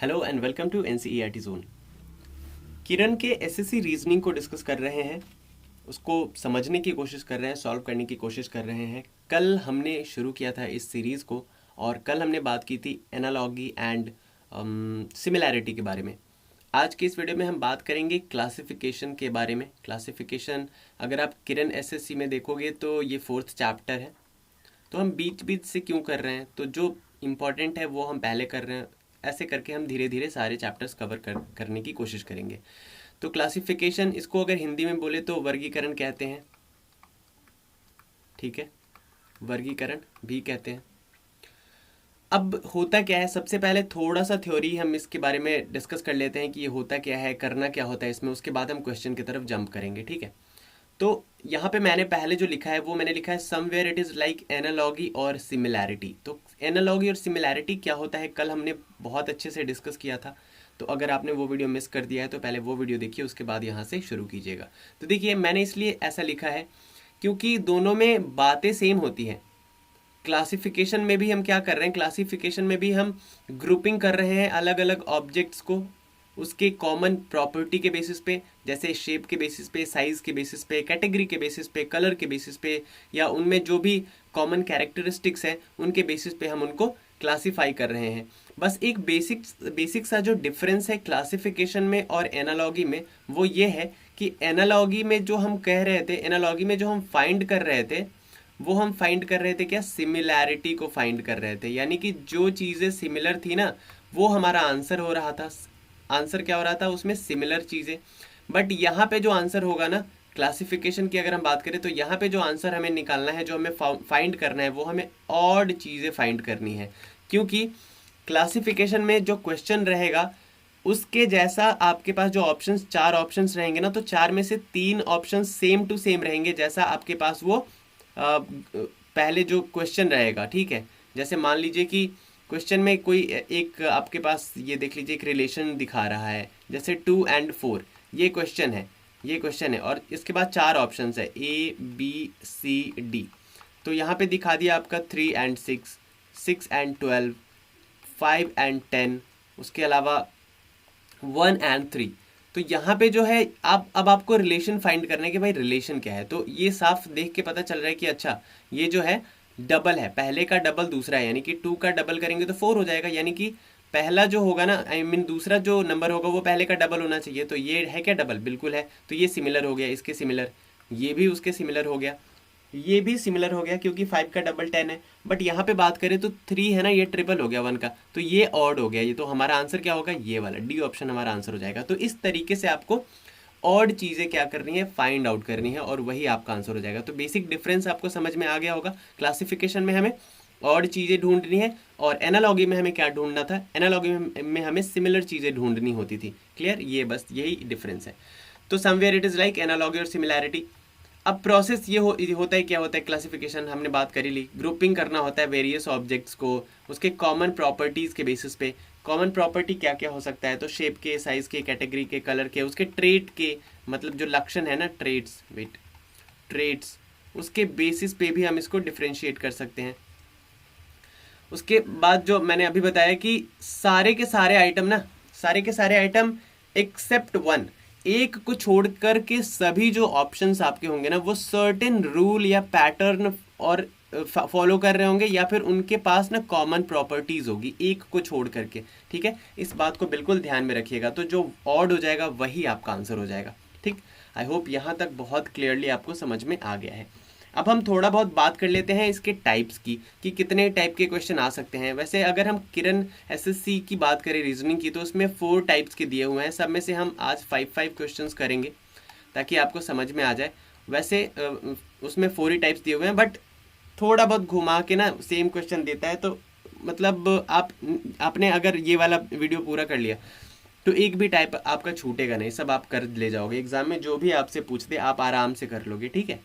Hello and welcome to NCERT zone. Kiran के SSC reasoning को discuss कर रहे हैं, उसको समझने की कोशिश कर रहे हैं, सॉल्व करने की कोशिश कर रहे हैं। कल हमने शुरू किया था इस सीरीज़ को और कल हमने बात की थी एनालॉगी एंड सिमिलैरिटी के बारे में। आज के इस वीडियो में हम बात करेंगे क्लासिफिकेशन के बारे में। क्लासिफिकेशन अगर आप किरण एसएससी में देखोगे तो ये 4th चैप्टर है। तो हम बीच बीच से क्यों कर रहे हैं, तो जो इम्पोर्टेंट है वो हम पहले कर रहे हैं। ऐसे करके हम धीरे धीरे सारे चैप्टर्स कवर करने की कोशिश करेंगे। तो क्लासिफिकेशन, इसको अगर हिंदी में बोले तो वर्गीकरण कहते हैं, ठीक है, वर्गीकरण भी कहते हैं। अब होता क्या है, सबसे पहले थोड़ा सा थ्योरी हम इसके बारे में डिस्कस कर लेते हैं कि ये होता क्या है, करना क्या होता है इसमें, उसके बाद हम क्वेश्चन की तरफ जंप करेंगे, ठीक है। तो यहाँ पे मैंने पहले जो लिखा है वो मैंने लिखा है somewhere it is like analogy और सिमिलैरिटी। तो एनालॉगी और सिमिलैरिटी क्या होता है, कल हमने बहुत अच्छे से डिस्कस किया था। तो अगर आपने वो वीडियो मिस कर दिया है तो पहले वो वीडियो देखिए, उसके बाद यहाँ से शुरू कीजिएगा। तो देखिए, मैंने इसलिए ऐसा लिखा है क्योंकि दोनों में बातें सेम होती हैं। क्लासिफिकेशन में भी हम क्या कर रहे हैं, क्लासिफिकेशन में भी हम ग्रुपिंग कर रहे हैं अलग अलग ऑब्जेक्ट्स को उसके कॉमन प्रॉपर्टी के बेसिस पे, जैसे शेप के बेसिस पे, साइज के बेसिस पे, कैटेगरी के बेसिस पे, कलर के बेसिस पे, या उनमें जो भी कॉमन कैरेक्टरिस्टिक्स हैं उनके बेसिस पे हम उनको क्लासीफाई कर रहे हैं। बस एक बेसिक सा जो डिफरेंस है क्लासिफिकेशन में और एनालॉगी में, वो ये है कि एनालॉगी में जो हम कह रहे थे, एनालॉगी में जो हम फाइंड कर रहे थे, वो हम फाइंड कर रहे थे क्या, सिमिलैरिटी को फाइंड कर रहे थे। यानी कि जो चीज़ें सिमिलर थी ना, वो हमारा आंसर हो रहा था। आंसर क्या हो रहा था उसमें, सिमिलर चीज़ें। बट यहाँ पे जो आंसर होगा ना, क्लासिफिकेशन की अगर हम बात करें तो यहाँ पे जो आंसर हमें निकालना है, जो हमें फाइंड करना है, वो हमें ऑड चीज़ें फाइंड करनी है। क्योंकि क्लासिफिकेशन में जो क्वेश्चन रहेगा उसके जैसा आपके पास जो ऑप्शंस, 4 ऑप्शंस रहेंगे ना, तो 4 में से 3 ऑप्शंस सेम टू सेम रहेंगे जैसा आपके पास वो पहले जो क्वेश्चन रहेगा, ठीक है। जैसे मान लीजिए कि क्वेश्चन में कोई एक आपके पास, ये देख लीजिए, एक रिलेशन दिखा रहा है, जैसे 2 and 4, ये क्वेश्चन है, ये क्वेश्चन है, और इसके बाद 4 ऑप्शंस है, A B C D। तो यहाँ पे दिखा दिया आपका 3 and 6, 6 and 12, 5 and 10, उसके अलावा 1 and 3। तो यहाँ पे जो है अब आपको रिलेशन फाइंड करना है कि भाई रिलेशन क्या है। तो ये साफ देख के पता चल रहा है कि अच्छा, ये जो है डबल है, पहले का डबल दूसरा है, यानी कि 2 का डबल करेंगे तो 4 हो जाएगा। यानी कि पहला जो होगा ना, आई मीन दूसरा जो नंबर होगा वो पहले का डबल होना चाहिए। तो ये है क्या, डबल, बिल्कुल है। तो ये सिमिलर हो गया इसके सिमिलर, ये भी उसके सिमिलर हो गया, ये भी सिमिलर हो गया क्योंकि 5 का डबल 10 है। बट यहाँ पे बात करें तो 3 है ना, ये ट्रिपल हो गया 1 का, तो ये ऑड हो गया। ये तो हमारा आंसर क्या होगा, ये वाला डी ऑप्शन हमारा आंसर हो जाएगा। तो इस तरीके से आपको ऑड चीज़ें क्या करनी है, फाइंड आउट करनी है, और वही आपका आंसर हो जाएगा। तो बेसिक डिफरेंस आपको समझ में आ गया होगा। क्लासिफिकेशन में हमें ऑड चीज़ें ढूंढनी है और एनालॉगी में हमें क्या ढूंढना था, एनालॉगी में हमें सिमिलर चीज़ें ढूंढनी होती थी। क्लियर, ये बस यही डिफरेंस है। तो somewhere it is like analogy और सिमिलैरिटी। अब प्रोसेस ये होता है, क्या होता है, क्लासिफिकेशन हमने बात करी ली, ग्रुपिंग करना होता है वेरियस ऑब्जेक्ट्स को उसके कॉमन प्रॉपर्टीज़ के बेसिस पे। कॉमन प्रॉपर्टी क्या क्या हो सकता है, तो शेप के, साइज के, कैटेगरी के, कलर के, उसके ट्रेट के, मतलब जो लक्षण है ना, ट्रेट्स, वेट, ट्रेट्स, उसके बेसिस पे भी हम इसको डिफ्रेंशिएट कर सकते हैं। उसके बाद जो मैंने अभी बताया कि सारे के सारे आइटम ना, सारे के सारे आइटम एक्सेप्ट 1, एक को छोड़कर के सभी जो ऑप्शंस आपके होंगे ना, वो सर्टेन रूल या पैटर्न और फॉलो कर रहे होंगे, या फिर उनके पास ना कॉमन प्रॉपर्टीज होगी एक को छोड़ करके, ठीक है। इस बात को बिल्कुल ध्यान में रखिएगा। तो जो ऑड हो जाएगा वही आपका आंसर हो जाएगा, ठीक। आई होप यहाँ तक बहुत क्लियरली आपको समझ में आ गया है। अब हम थोड़ा बहुत बात कर लेते हैं इसके टाइप्स की, कि कितने टाइप के क्वेश्चन आ सकते हैं। वैसे अगर हम किरण एसएससी की बात करें रीजनिंग की, तो उसमें 4 टाइप्स के दिए हुए हैं। सब में से हम आज 5 क्वेश्चंस करेंगे ताकि आपको समझ में आ जाए। वैसे उसमें 4 ही टाइप्स दिए हुए हैं, बट थोड़ा बहुत घुमा के ना सेम क्वेश्चन देता है। तो मतलब आपने अगर ये वाला वीडियो पूरा कर लिया तो एक भी टाइप आपका छूटेगा नहीं, सब आप कर ले जाओगे। एग्जाम में जो भी आपसे पूछते आप आराम से कर लोगे, ठीक है।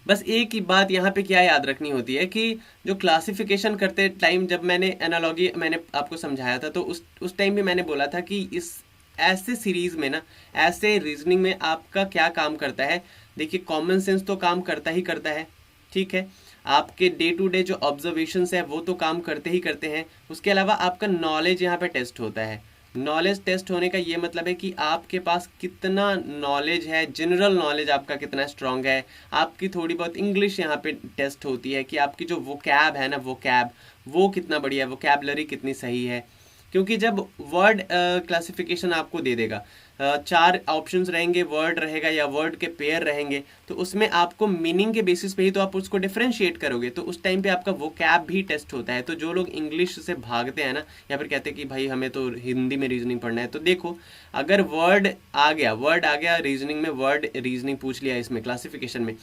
बस एक ही बात यहाँ पे क्या याद रखनी होती है कि जो क्लासिफिकेशन करते टाइम, जब मैंने एनालॉगी मैंने आपको समझाया था, तो उस टाइम भी मैंने बोला था कि इस ऐसे सीरीज में ना, ऐसे रीजनिंग में आपका क्या काम करता है, देखिए कॉमन सेंस तो काम करता ही करता है, ठीक है। आपके डे टू डे जो ऑब्जर्वेशंस है वो तो काम करते ही करते हैं, उसके अलावा आपका नॉलेज यहाँ पे टेस्ट होता है। नॉलेज टेस्ट होने का ये मतलब है कि आपके पास कितना नॉलेज है, जनरल नॉलेज आपका कितना स्ट्रांग है। आपकी थोड़ी बहुत इंग्लिश यहाँ पे टेस्ट होती है कि आपकी जो वोकैब है ना, वो कितना बढ़िया है, वोकैबलरी कितनी सही है। क्योंकि जब वर्ड क्लासिफिकेशन आपको दे देगा, 4 ऑप्शंस रहेंगे, वर्ड रहेगा या वर्ड के पेयर रहेंगे, तो उसमें आपको मीनिंग के बेसिस पे ही तो आप उसको डिफरेंशिएट करोगे, तो उस टाइम पे आपका वोकैब भी टेस्ट होता है। तो जो लोग इंग्लिश से भागते हैं ना, या फिर कहते हैं कि भाई हमें तो हिंदी में रीजनिंग पढ़ना है, तो देखो अगर वर्ड आ गया रीजनिंग में, वर्ड रीजनिंग पूछ लिया इसमें क्लासिफिकेशन में,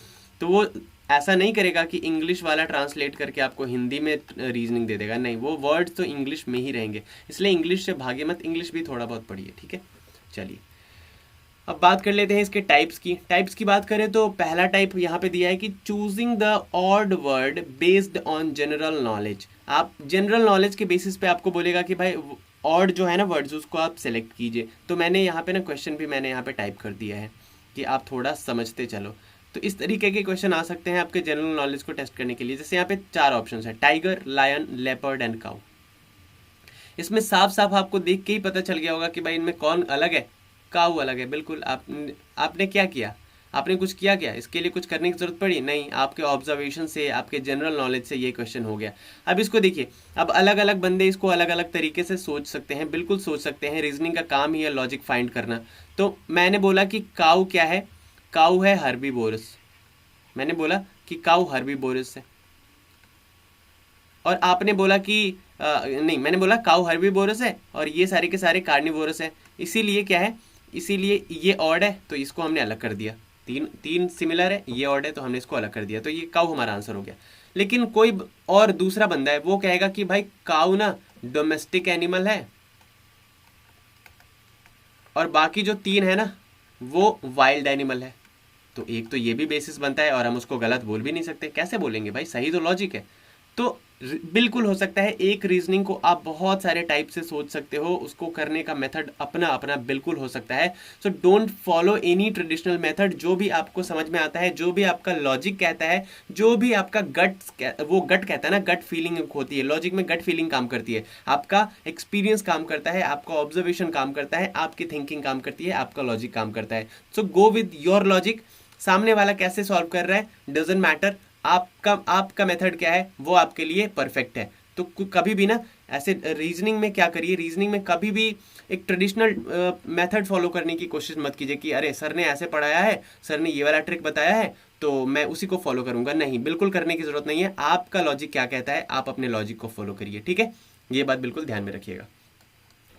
तो वो ऐसा नहीं करेगा कि इंग्लिश वाला ट्रांसलेट करके आपको हिंदी में रीजनिंग दे देगा, नहीं, वो वर्ड्स तो इंग्लिश में ही रहेंगे। इसलिए इंग्लिश से भागे मत, इंग्लिश भी थोड़ा बहुत पढ़िए, ठीक है। चलिए अब बात कर लेते हैं इसके टाइप्स की बात करें तो पहला टाइप यहाँ पे दिया है कि choosing the odd word based on general knowledge. आप जनरल नॉलेज के बेसिस पे आपको बोलेगा कि भाई ऑड जो है ना वर्ड्स, उसको आप सेलेक्ट कीजिए। तो मैंने यहाँ पे ना क्वेश्चन भी मैंने यहाँ पे टाइप कर दिया है कि आप थोड़ा समझते चलो। तो इस तरीके के क्वेश्चन आ सकते हैं आपके जनरल नॉलेज को टेस्ट करने के लिए। जैसे यहाँ पे 4 ऑप्शन है, tiger, lion, leopard and cow. इसमें साफ साफ आपको देख के ही पता चल गया होगा कि भाई इनमें कौन अलग है, काऊ अलग है। बिल्कुल आपने क्या किया, आपने कुछ किया क्या, इसके लिए कुछ करने की जरूरत पड़ी नहीं, आपके ऑब्जर्वेशन से, आपके जनरल नॉलेज से ये क्वेश्चन हो गया। अब इसको देखिए, अब अलग अलग बंदे इसको अलग अलग तरीके से सोच सकते हैं, बिल्कुल सोच सकते हैं। रीजनिंग का काम ही है लॉजिक फाइंड करना। तो मैंने बोला कि काऊ क्या है, काऊ है हर्बीवोरस। मैंने बोला कि काऊ हर्बीवोरस है, और आपने बोला कि नहीं, मैंने बोला काऊ हर्बीवोरस है और ये सारे के सारे कार्निवोरस है। इसीलिए क्या है, इसीलिए ये ऑड है तो इसको हमने अलग कर दिया। तीन सिमिलर है, ये ऑड है तो हमने इसको अलग कर दिया, तो ये काऊ हमारा आंसर हो गया। लेकिन कोई और दूसरा बंदा है, वो कहेगा कि भाई काऊ ना डोमेस्टिक एनिमल है और बाकी जो 3 है ना वो वाइल्ड एनिमल है। तो एक तो ये भी बेसिस बनता है और हम उसको गलत बोल भी नहीं सकते। कैसे बोलेंगे भाई, सही तो लॉजिक है। तो बिल्कुल हो सकता है एक रीजनिंग को आप बहुत सारे टाइप से सोच सकते हो, उसको करने का मेथड अपना अपना बिल्कुल हो सकता है। So don't follow any traditional method. जो भी आपको समझ में आता है, जो भी आपका लॉजिक कहता है, जो भी आपका गट कहता है ना, गट फीलिंग होती है लॉजिक में, गट फीलिंग काम करती है, आपका एक्सपीरियंस काम करता है, आपका ऑब्जर्वेशन काम करता है, आपकी थिंकिंग काम करती है, आपका लॉजिक काम करता है। सो गो विद योर लॉजिक। सामने वाला कैसे सॉल्व कर रहा है डजंट मैटर, आपका मेथड क्या है वो आपके लिए परफेक्ट है। तो कभी भी ना ऐसे रीजनिंग में क्या करिए, रीजनिंग में कभी भी एक ट्रेडिशनल मेथड फॉलो करने की कोशिश मत कीजिए कि अरे सर ने ऐसे पढ़ाया है, सर ने ये वाला ट्रिक बताया है तो मैं उसी को फॉलो करूंगा। नहीं, बिल्कुल करने की जरूरत नहीं है। आपका लॉजिक क्या कहता है, आप अपने लॉजिक को फॉलो करिए, ठीक है। ये बात बिल्कुल ध्यान में रखिएगा।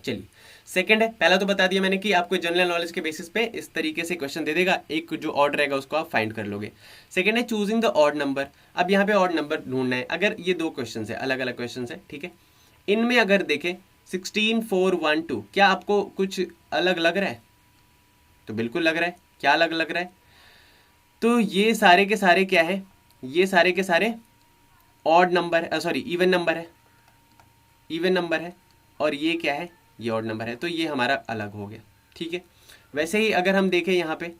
चलिए सेकंड है, पहला तो बता दिया मैंने कि आपको जनरल नॉलेज के बेसिस पे इस तरीके से क्वेश्चन दे देगा, एक जो ऑड रहेगा उसको आप फाइंड कर लोगे। सेकंड है चूजिंग द ऑड नंबर। अब यहाँ पे ऑड नंबर ढूंढना है। अगर ये 2 क्वेश्चन है, अलग अलग क्वेश्चन है, ठीक है, इनमें अगर देखें 16, 4, 1, 2, क्या आपको कुछ अलग लग रहा है? तो बिल्कुल लग रहा है। क्या अलग लग रहा है? तो ये सारे के सारे क्या है, ये सारे के सारे odd number, sorry even number है, इवन नंबर है, और ये क्या है, ये ऑड नंबर है। तो ये हमारा अलग हो गया, ठीक है। वैसे ही अगर हम देखें यहाँ पे,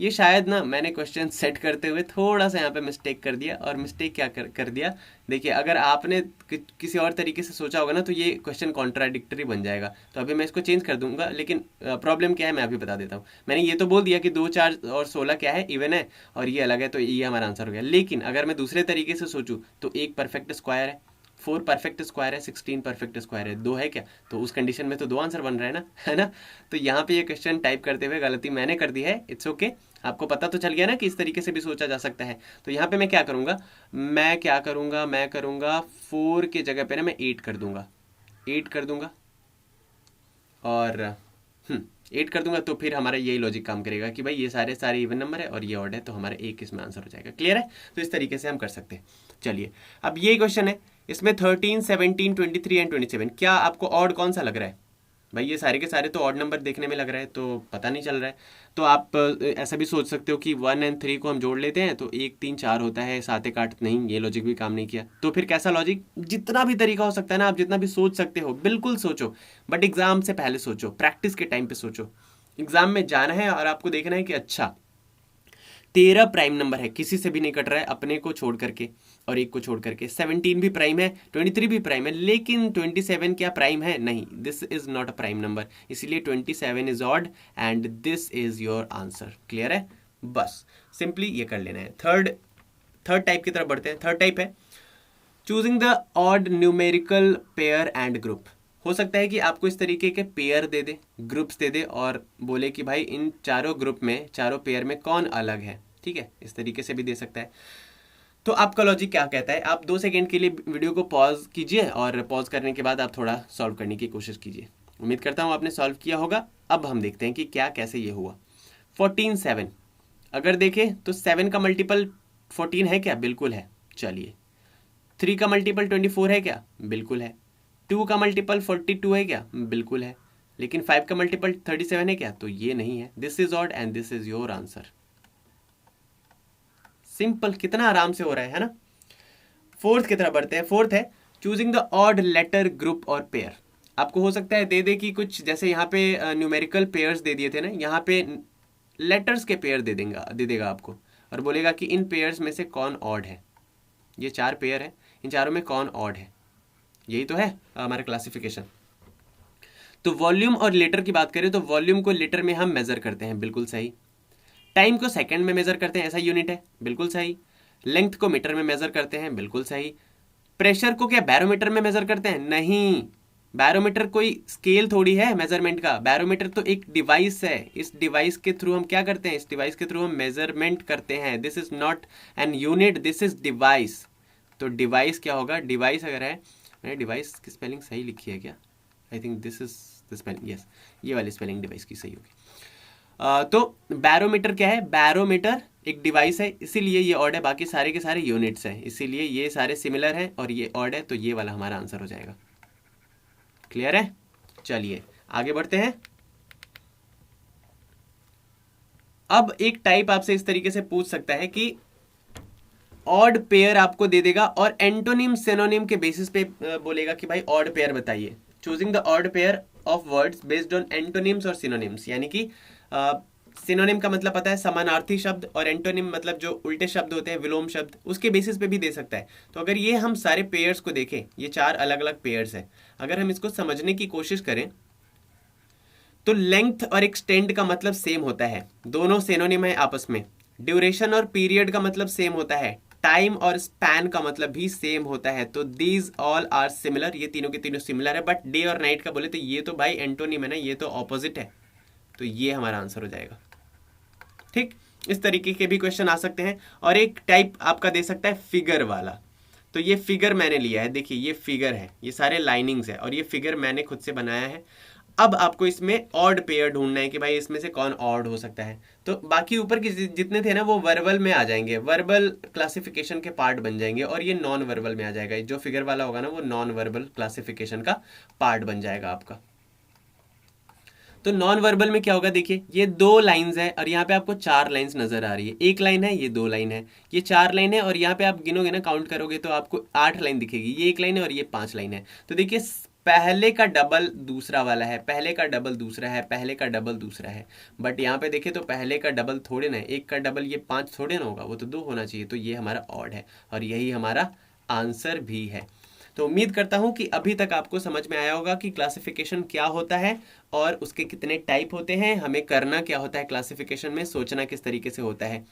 ये शायद ना मैंने क्वेश्चन सेट करते हुए थोड़ा सा यहाँ पे मिस्टेक कर दिया। और मिस्टेक क्या कर दिया, देखिए अगर आपने किसी और तरीके से सोचा होगा ना तो ये क्वेश्चन कॉन्ट्राडिक्टरी बन जाएगा। तो अभी मैं इसको चेंज कर दूंगा, लेकिन प्रॉब्लम क्या है मैं अभी बता देता हूँ। मैंने ये तो बोल दिया कि 2, 4 और 16 क्या है, इवन है, और ये अलग है, तो ये हमारा आंसर हो गया। लेकिन अगर मैं दूसरे तरीके से सोचूं तो 1 परफेक्ट स्क्वायर है, 4 परफेक्ट स्क्वायर है, 16 परफेक्ट स्क्वायर है, 2 है क्या, तो उस कंडीशन में तो 2 आंसर बन रहा है ना, है ना। तो यहाँ पे ये क्वेश्चन टाइप करते हुए गलती मैंने कर दी है, इट्स ओके। आपको पता तो चल गया ना कि इस तरीके से भी सोचा जा सकता है। तो यहाँ पे मैं क्या करूँगा, मैं करूँगा 4 के जगह पे ना मैं 8 कर दूंगा, 8 कर दूंगा और 8 कर दूंगा। तो फिर हमारा यही लॉजिक काम करेगा कि भाई ये सारे इवन नंबर है और ये ऑड है, तो हमारा 1 इसमें आंसर हो जाएगा। क्लियर है? तो इस तरीके से हम कर सकते हैं। चलिए अब ये क्वेश्चन है, इसमें 13, 17, 23 एंड 27, क्या आपको ऑड कौन सा लग रहा है? भाई ये सारे के सारे तो ऑड नंबर देखने में लग रहा है, तो पता नहीं चल रहा है। तो आप ऐसा भी सोच सकते हो कि 1 और 3 को हम जोड़ लेते हैं तो 1, 3, 4 होता है, 7, 1, 8 नहीं, ये लॉजिक भी काम नहीं किया। तो फिर कैसा लॉजिक, जितना भी तरीका हो सकता है ना, आप जितना भी सोच सकते हो बिल्कुल सोचो, बट एग्जाम से पहले सोचो, प्रैक्टिस के टाइम पे सोचो। एग्जाम में जाना है और आपको देखना है कि अच्छा 13 प्राइम नंबर है, किसी से भी नहीं कट रहा है, अपने को छोड़ करके और एक को छोड़ करके। 17 भी प्राइम है, 23 भी प्राइम है, लेकिन 27 क्या प्राइम है? नहीं, this is not a prime number, इसीलिए 27 is odd and this is your answer. Clear है? बस सिंपली ये कर लेना है। थर्ड टाइप की तरफ बढ़ते हैं। थर्ड टाइप है choosing the odd numerical pair and group. हो सकता है कि आपको इस तरीके के pair they they, groups they दे और बोले कि भाई इन चारों ग्रुप में, चारों पेयर में कौन अलग है। ठीक है, इस तरीके से भी दे सकता है। तो आपका लॉजिक क्या कहता है? आप 2 सेकंड के लिए वीडियो को पॉज कीजिए और पॉज करने के बाद आप थोड़ा सॉल्व करने की कोशिश कीजिए। उम्मीद करता हूँ आपने सॉल्व किया होगा। अब हम देखते हैं कि क्या कैसे ये हुआ। 14 7 अगर देखें तो 7 का मल्टीपल 14 है क्या? बिल्कुल है। चलिए, 3 का मल्टीपल 24 है क्या? बिल्कुल है। 2 का मल्टीपल 42 है क्या? बिल्कुल है। लेकिन 5 का मल्टीपल 37 है क्या? तो ये नहीं है। This is odd and this is your answer. Simple, कितना आराम से हो रहा है ना। फोर्थ की तरफ बढ़ते हैं। फोर्थ है choosing the odd letter group और पेयर। आपको हो सकता है दे दे कि कुछ, जैसे यहाँ पे न्यूमेरिकल पेयर्स दे दिए थे ना, यहाँ पे लेटर्स के पेयर दे देगा आपको और बोलेगा कि इन पेयर्स में से कौन ऑड है। ये 4 पेयर है, इन चारों में कौन ऑड है। यही तो है हमारा क्लासिफिकेशन। तो वॉल्यूम और लीटर की बात करें तो वॉल्यूम को लीटर में हम मेजर करते हैं, बिल्कुल सही। टाइम को सेकंड में मेजर करते हैं, ऐसा यूनिट है, बिल्कुल सही। लेंथ को मीटर में मेजर करते हैं, बिल्कुल सही। प्रेशर को क्या बैरोमीटर में मेजर करते हैं? नहीं, बैरोमीटर कोई स्केल थोड़ी है मेजरमेंट का। बैरोमीटर तो एक डिवाइस है। इस डिवाइस के थ्रू हम क्या करते हैं? इस डिवाइस के थ्रू हम मेजरमेंट करते हैं। This is not an unit, this is device. तो डिवाइस क्या होगा? डिवाइस अगर है, मैंने डिवाइस की स्पेलिंग सही लिखी है क्या? I think this is the spelling, yes, ये वाली स्पेलिंग डिवाइस की सही होगी। तो बैरोमीटर क्या है? बैरोमीटर एक डिवाइस है, इसीलिए ये ऑड है। बाकी सारे के सारे यूनिट्स हैं, इसीलिए ये सारे सिमिलर हैं और ये ऑड है, तो ये वाला हमारा आंसर हो जाएगा। क्लियर है? चलिए आगे बढ़ते हैं। अब एक टाइप आपसे इस तरीके से पूछ सकता है कि ऑड पेयर आपको दे देगा और एंटोनिम सिनोनिम के बेसिस पे बोलेगा कि भाई ऑड पेयर बताइए। Choosing the odd pair of words based on antonyms और सिनोनिम्स। यानी कि सिनोनिम का मतलब पता है समानार्थी शब्द, और एंटोनिम मतलब जो उल्टे शब्द होते हैं, विलोम शब्द, उसके बेसिस पे भी दे सकता है। तो अगर ये हम सारे पेयर्स को देखें, ये 4 अलग अलग पेयर्स हैं, अगर हम इसको समझने की कोशिश करें तो लेंथ और एक्सटेंड का मतलब सेम होता है, दोनों सिनोनिम है आपस में। ड्यूरेशन और पीरियड का मतलब सेम होता है। टाइम और स्पैन का मतलब भी सेम होता है। तो दीज ऑल आर सिमिलर, ये तीनों के तीनों सिमिलर है। बट डे और नाइट का बोले तो ये तो भाई एंटोनिम है ना, ये तो ऑपोजिट है। तो ये हमारा आंसर हो जाएगा। ठीक, इस तरीके के भी क्वेश्चन आ सकते हैं। और एक टाइप आपका दे सकता है फिगर वाला। तो ये फिगर मैंने लिया है, देखिए ये फिगर है, ये सारे लाइनिंग्स है और ये फिगर मैंने खुद से बनाया है। अब आपको इसमें ऑड पेयर ढूंढना है कि भाई इसमें से कौन ऑड हो सकता है। तो बाकी ऊपर के जितने थे ना वो वर्बल में आ जाएंगे, वर्बल क्लासिफिकेशन के पार्ट बन जाएंगे, और ये नॉन वर्बल में आ जाएगा। जो फिगर वाला होगा ना वो नॉन वर्बल क्लासिफिकेशन का पार्ट बन जाएगा आपका। तो नॉन वर्बल में क्या होगा? देखिए ये 2 लाइंस है और यहाँ पे आपको 4 लाइंस नजर आ रही है। एक लाइन है, ये 2 लाइन है, ये 4 लाइन है, और यहाँ पे आप गिनोगे ना, काउंट करोगे तो आपको 8 लाइन दिखेगी। ये 1 लाइन है और ये 5 लाइन है। तो देखिए पहले का डबल दूसरा वाला है, पहले का डबल दूसरा है, पहले का डबल दूसरा है। बट यहाँ पे देखिए तो पहले का डबल थोड़े ना, एक का डबल ये 5 थोड़े ना होगा, वो तो 2 होना चाहिए। तो ये हमारा ऑड है और यही हमारा आंसर भी है। तो उम्मीद करता हूं कि अभी तक आपको समझ में आया होगा कि क्लासिफिकेशन क्या होता है और उसके कितने टाइप होते हैं, हमें करना क्या होता है क्लासिफिकेशन में, सोचना किस तरीके से होता है।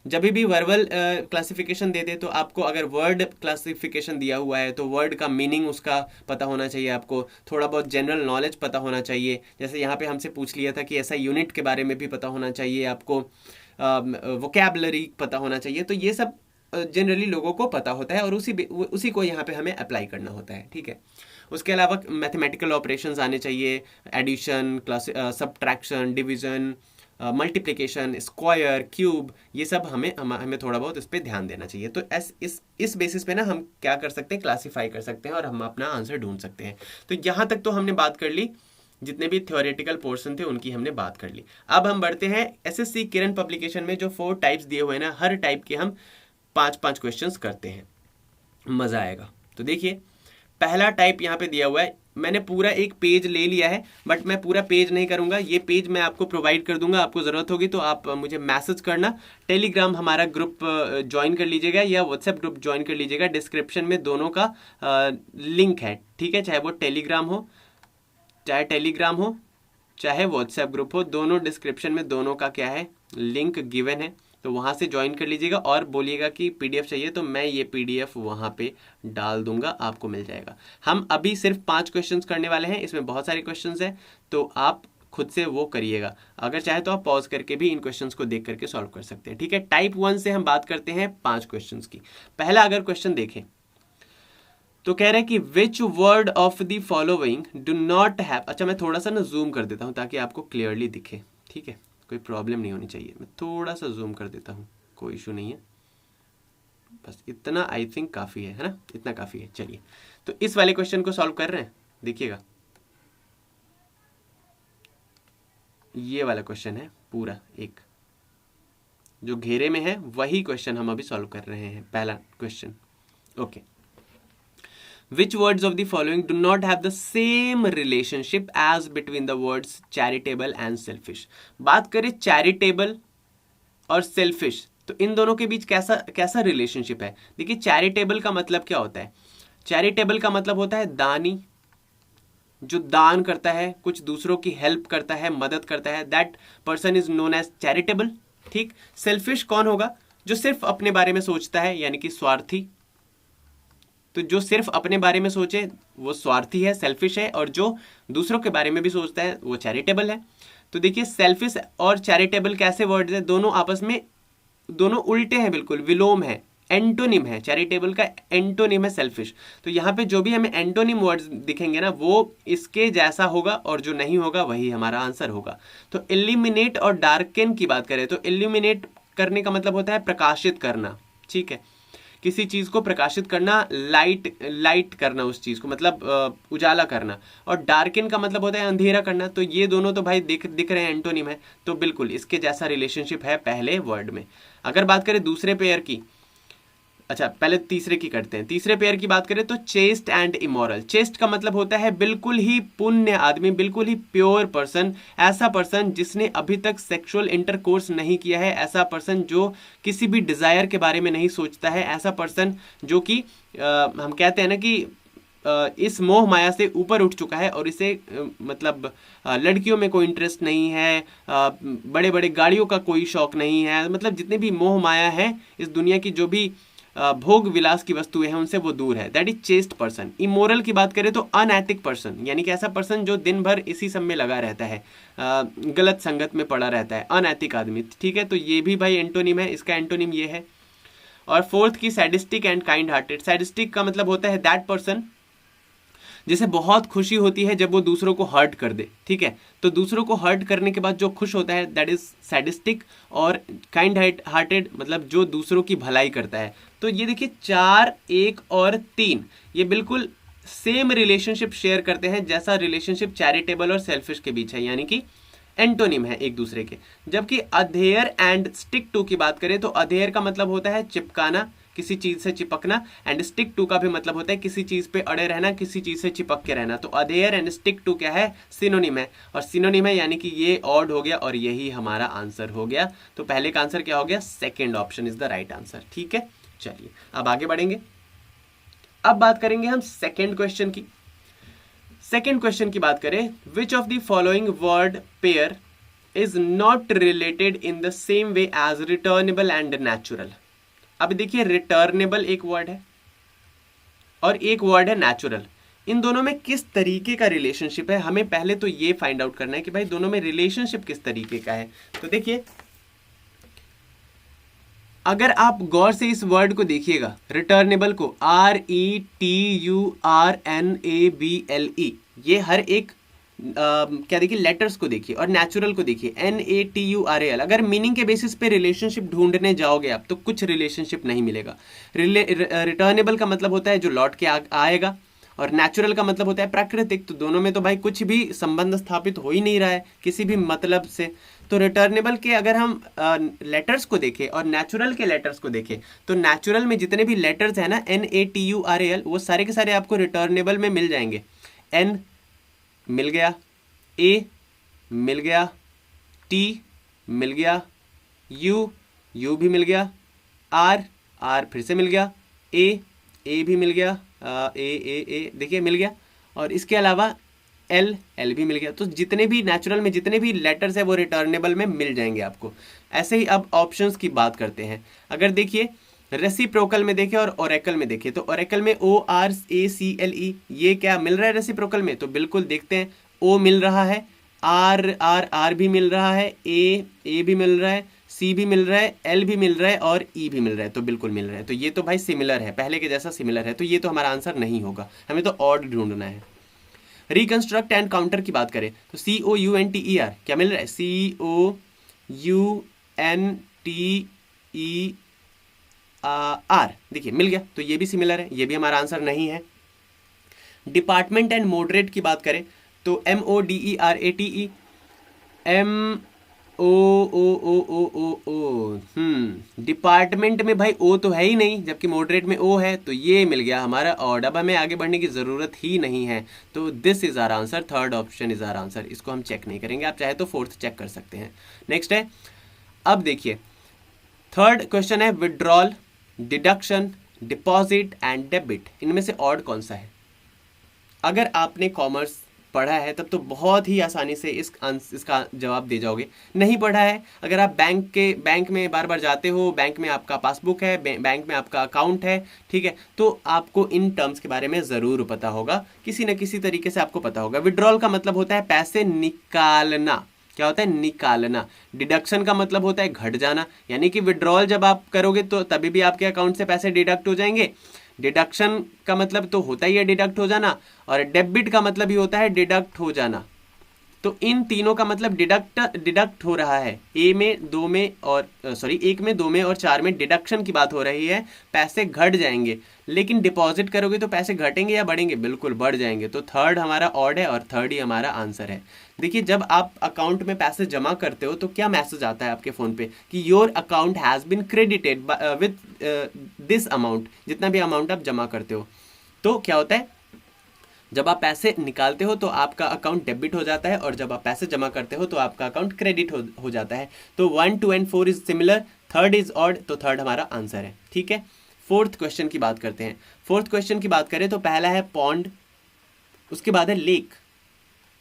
जब भी वर्बल क्लासिफिकेशन दे दे तो आपको, अगर वर्ड क्लासिफिकेशन दिया हुआ है तो वर्ड का मीनिंग उसका पता होना चाहिए, आपको थोड़ा बहुत जनरल नॉलेज पता होना चाहिए। जैसे यहाँ पे हमसे पूछ लिया था कि ऐसा यूनिट के बारे में भी पता होना चाहिए, आपको वोकैबुलरी पता होना चाहिए। तो ये सब जनरली लोगों को पता होता है और उसी को यहाँ पे हमें अप्लाई करना होता है। ठीक है, उसके अलावा मैथमेटिकल ऑपरेशंस आने चाहिए, addition, subtraction, division, multiplication, square, cube, ये सब हमें थोड़ा बहुत इस पर ध्यान देना चाहिए। तो इस बेसिस पे ना हम क्या कर सकते हैं, क्लासीफाई कर सकते हैं और हम अपना आंसर ढूंढ सकते हैं। तो यहाँ तक तो हमने बात कर ली, जितने भी थ्योरेटिकल पोर्शन थे उनकी हमने बात कर ली। अब हम बढ़ते हैं एसएससी किरण पब्लिकेशन में जो 4 टाइप्स दिए हुए हैं ना, हर टाइप के हम 5-5 क्वेश्चंस करते हैं, मजा आएगा। तो देखिए पहला टाइप यहाँ पे दिया हुआ है मैंने पूरा एक पेज ले लिया है, बट मैं पूरा पेज नहीं करूंगा, ये पेज मैं आपको प्रोवाइड कर दूंगा, आपको ज़रूरत होगी तो आप मुझे मैसेज करना। टेलीग्राम हमारा ग्रुप ज्वाइन कर लीजिएगा या व्हाट्सएप ग्रुप ज्वाइन कर लीजिएगा, डिस्क्रिप्शन में दोनों का लिंक है, ठीक है। चाहे वो टेलीग्राम हो चाहे व्हाट्सएप ग्रुप हो, दोनों डिस्क्रिप्शन में दोनों का क्या है, लिंक गिवन है, तो वहाँ से ज्वाइन कर लीजिएगा और बोलिएगा कि पीडीएफ चाहिए, तो मैं ये पीडीएफ वहाँ पे डाल दूंगा, आपको मिल जाएगा। हम अभी सिर्फ 5 क्वेश्चंस करने वाले हैं, इसमें बहुत सारे क्वेश्चंस हैं, तो आप खुद से वो करिएगा। अगर चाहे तो आप पॉज करके भी इन क्वेश्चंस को देख करके सॉल्व कर सकते हैं, ठीक है। टाइप 1 से हम बात करते हैं 5 क्वेश्चंस की। पहला अगर क्वेश्चन देखें तो कह रहे हैं कि which word of the following do not have, अच्छा मैं थोड़ा सा ना जूम कर देता हूँ ताकि आपको क्लियरली दिखे, ठीक है, कोई प्रॉब्लम नहीं होनी चाहिए। मैं थोड़ा सा जूम कर देता हूँ, कोई इशू नहीं है, बस इतना आई थिंक काफ़ी है ना, इतना काफ़ी है। चलिए तो इस वाले क्वेश्चन को सॉल्व कर रहे हैं, देखिएगा ये वाला क्वेश्चन है पूरा एक जो घेरे में है, वही क्वेश्चन हम अभी सॉल्व कर रहे हैं, पहला question. Okay, Which words of the following do not have the same relationship as between the words charitable and selfish? बात करें चैरिटेबल और सेल्फिश, तो इन दोनों के बीच कैसा रिलेशनशिप है। देखिए चैरिटेबल का मतलब क्या होता है, चैरिटेबल का मतलब होता है दानी, जो दान करता है, कुछ दूसरों की हेल्प करता है, मदद करता है, that person is known as charitable, ठीक। सेल्फिश कौन होगा, जो सिर्फ अपने बारे में सोचता है, यानी कि स्वार्थी। तो जो सिर्फ अपने बारे में सोचे वो स्वार्थी है, सेल्फिश है, और जो दूसरों के बारे में भी सोचता है वो चैरिटेबल है। तो देखिए सेल्फिश और चैरिटेबल कैसे वर्ड्स हैं, दोनों आपस में दोनों उल्टे हैं, बिल्कुल विलोम है, एंटोनिम है, चैरिटेबल का एंटोनिम है सेल्फिश। तो यहाँ पे जो भी हमें एंटोनिम वर्ड्स दिखेंगे ना वो इसके जैसा होगा, और जो नहीं होगा वही हमारा आंसर होगा। तो इल्यूमिनेट और डार्कन की बात करें तो इल्यूमिनेट करने का मतलब होता है प्रकाशित करना, ठीक है, किसी चीज को प्रकाशित करना, लाइट करना उस चीज को, मतलब उजाला करना। और डार्कन का मतलब होता है अंधेरा करना। तो ये दोनों तो भाई दिख रहे हैं, एंटोनिम है, तो बिल्कुल इसके जैसा रिलेशनशिप है पहले वर्ड में। अगर बात करें दूसरे पेयर की, अच्छा पहले तीसरे की करते हैं। तीसरे पेयर की बात करें तो चेस्ट एंड इमोरल। चेस्ट का मतलब होता है बिल्कुल ही पुण्य आदमी, बिल्कुल ही प्योर पर्सन, ऐसा पर्सन जिसने अभी तक सेक्सुअल इंटरकोर्स नहीं किया है, ऐसा पर्सन जो किसी भी डिजायर के बारे में नहीं सोचता है, ऐसा पर्सन जो कि हम कहते हैं ना कि इस मोह माया से ऊपर उठ चुका है और इसे मतलब लड़कियों में कोई इंटरेस्ट नहीं है, बड़े बड़े गाड़ियों का कोई शौक नहीं है, मतलब जितने भी मोह माया है इस दुनिया की, जो भी भोग विलास की वस्तुएं हैं उनसे वो दूर है, that is chest person. Immoral की बात करें तो अनैतिक पर्सन, यानी कि ऐसा पर्सन जो दिन भर इसी सब में लगा रहता है, गलत संगत में पड़ा रहता है, अनैतिक आदमी, ठीक है। तो ये भी भाई एंटोनिम है, इसका एंटोनिम ये है। और फोर्थ की sadistic and kind hearted. Sadistic का मतलब होता है दैट पर्सन जिसे बहुत खुशी होती है जब वो दूसरों को हर्ट कर दे, ठीक है। तो दूसरों को हर्ट करने के बाद जो खुश होता है दैट इज सैडिस्टिक। और काइंड हार्टेड मतलब जो दूसरों की भलाई करता है। तो ये देखिए 4, 1 और 3 ये बिल्कुल सेम रिलेशनशिप शेयर करते हैं जैसा रिलेशनशिप चैरिटेबल और सेल्फिश के बीच है, यानी कि एंटोनिम है एक दूसरे के। जबकि अधेयर एंड स्टिक टू की बात करें तो अधेयर का मतलब होता है चिपकाना, किसी चीज से चिपकना, एंड स्टिक टू का भी मतलब होता है किसी चीज पे अड़े रहना, किसी चीज से चिपक के रहना। तो अधेयर एंड स्टिक टू क्या है, सिनोनिम है, और सिनोनिम है यानी कि ये ऑड हो गया और यही हमारा आंसर हो गया। तो पहले का आंसर क्या हो गया, second option is the right answer, ठीक है। चलिए अब आगे बढ़ेंगे। अब बात करेंगे हम सेकेंड क्वेश्चन की। सेकेंड क्वेश्चन की बात करें, which of the following word pair is not related in the same way as returnable and natural. अब देखिए रिटर्नेबल एक वर्ड है और एक वर्ड है नेचुरल, इन दोनों में किस तरीके का रिलेशनशिप है, हमें पहले तो ये फाइंड आउट करना है कि भाई दोनों में रिलेशनशिप किस तरीके का है। तो देखिए अगर आप गौर से इस वर्ड को देखिएगा, रिटर्नेबल को, RETURNABLE, ये हर एक क्या देखिए लेटर्स को देखिए, और नेचुरल को देखिए NATURAL। अगर मीनिंग के बेसिस पे रिलेशनशिप ढूंढने जाओगे आप तो कुछ रिलेशनशिप नहीं मिलेगा। रिटर्नेबल का मतलब होता है जो लौट के आएगा, और नेचुरल का मतलब होता है प्राकृतिक। तो दोनों में तो भाई कुछ भी संबंध स्थापित हो ही नहीं रहा है किसी भी मतलब से। तो रिटर्नेबल के अगर हम लेटर्स को देखें और नेचुरल के लेटर्स को देखें तो नेचुरल में जितने भी लेटर्स हैं ना NATURAL वो सारे के सारे आपको रिटर्नेबल में मिल जाएंगे। N मिल गया, A मिल गया, T मिल गया, U भी मिल गया, R फिर से मिल गया, A भी मिल गया, A देखिए मिल गया, और इसके अलावा L भी मिल गया। तो जितने भी नेचुरल में जितने भी लेटर्स है वो रिटर्नेबल में मिल जाएंगे आपको। ऐसे ही अब ऑप्शंस की बात करते हैं। अगर देखिए रेसिप्रोकल में देखें और ओरेकल में देखें, तो ओरेकल में ORACLE ये क्या मिल रहा है रेसिप्रोकल में? तो बिल्कुल देखते हैं, O मिल रहा है, R भी मिल रहा है, A भी मिल रहा है, C भी मिल रहा है, L भी मिल रहा है और E भी मिल रहा है। तो बिल्कुल मिल रहा है। तो ये तो भाई सिमिलर है, पहले के जैसा सिमिलर है। तो ये तो हमारा आंसर नहीं होगा, हमें तो ऑड ढूंढना है। रिकंस्ट्रक्ट एंड काउंटर की बात करें तो COUNTER क्या मिल रहा है? COUNTER देखिए मिल गया। तो ये भी सिमिलर है, ये भी हमारा आंसर नहीं है। डिपार्टमेंट एंड मॉडरेट की बात करें तो MODERATE डिपार्टमेंट में भाई O तो है ही नहीं, जबकि मॉडरेट में O है, तो ये मिल गया हमारा ऑड। अब हमें आगे बढ़ने की जरूरत ही नहीं है। तो this is our answer, third option is our answer. इसको हम चेक नहीं करेंगे, आप चाहे तो फोर्थ चेक कर सकते हैं। नेक्स्ट है, अब देखिए थर्ड क्वेश्चन है withdrawal, deduction, deposit and debit, इनमें से ऑड कौन सा है? अगर आपने कॉमर्स पढ़ा है तब तो बहुत ही आसानी से इसका जवाब दे जाओगे। नहीं पढ़ा है, अगर आप बैंक में बार बार जाते हो, बैंक में आपका पासबुक है, बैंक में आपका अकाउंट है, ठीक है, तो आपको इन टर्म्स के बारे में ज़रूर पता होगा, किसी न किसी तरीके से आपको पता होगा। विड्रॉल का मतलब होता है पैसे निकालना। क्या होता है? निकालना। डिडक्शन का मतलब होता है घट जाना, यानी कि विड्रॉल जब आप करोगे तो तभी भी आपके अकाउंट से पैसे डिडक्ट हो जाएंगे। डिडक्शन का मतलब तो होता ही है डिडक्ट हो जाना, और डेबिट का मतलब ही होता है डिडक्ट हो जाना। तो इन तीनों का मतलब डिडक्ट हो रहा है। एक में, दो में और चार में डिडक्शन की बात हो रही है, पैसे घट जाएंगे। लेकिन डिपॉजिट करोगे तो पैसे घटेंगे या बढ़ेंगे? बिल्कुल बढ़ जाएंगे। तो थर्ड हमारा ऑड है और थर्ड ही हमारा आंसर है। देखिए जब आप अकाउंट में पैसे जमा करते हो तो क्या मैसेज आता है आपके फोन पे कि your account has been credited with this amount, जितना भी अमाउंट आप जमा करते हो। तो क्या होता है, जब आप पैसे निकालते हो तो आपका अकाउंट डेबिट हो जाता है, और जब आप पैसे जमा करते हो तो आपका अकाउंट क्रेडिट हो जाता है। तो 1, 2 and 4 is similar, third is odd, तो थर्ड हमारा आंसर है। ठीक है, फोर्थ क्वेश्चन की बात करते हैं। फोर्थ क्वेश्चन की बात करें तो पहला है पॉन्ड, उसके बाद है लेक।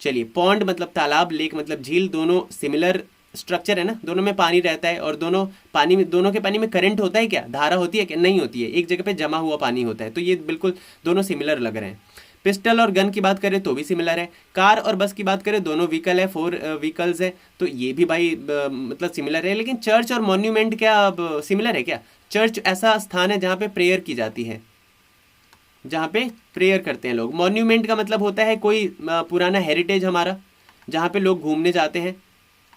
चलिए, पॉन्ड मतलब तालाब, लेक मतलब झील, दोनों सिमिलर स्ट्रक्चर है ना, दोनों में पानी रहता है, और दोनों के पानी में करंट होता है क्या? धारा होती है क्या? नहीं होती है, एक जगह पे जमा हुआ पानी होता है। तो ये बिल्कुल दोनों सिमिलर लग रहे हैं। पिस्टल और गन की बात करें तो भी सिमिलर है। कार और बस की बात करें, दोनों व्हीकल है, 4 व्हीकल्स है, तो ये भी भाई मतलब सिमिलर है। लेकिन चर्च और मॉन्यूमेंट क्या अब सिमिलर है क्या? चर्च ऐसा स्थान है जहाँ पे प्रेयर की जाती है, जहाँ पे प्रेयर करते हैं लोग। मॉन्यूमेंट का मतलब होता है कोई पुराना हेरिटेज हमारा, जहाँ पे लोग घूमने जाते हैं।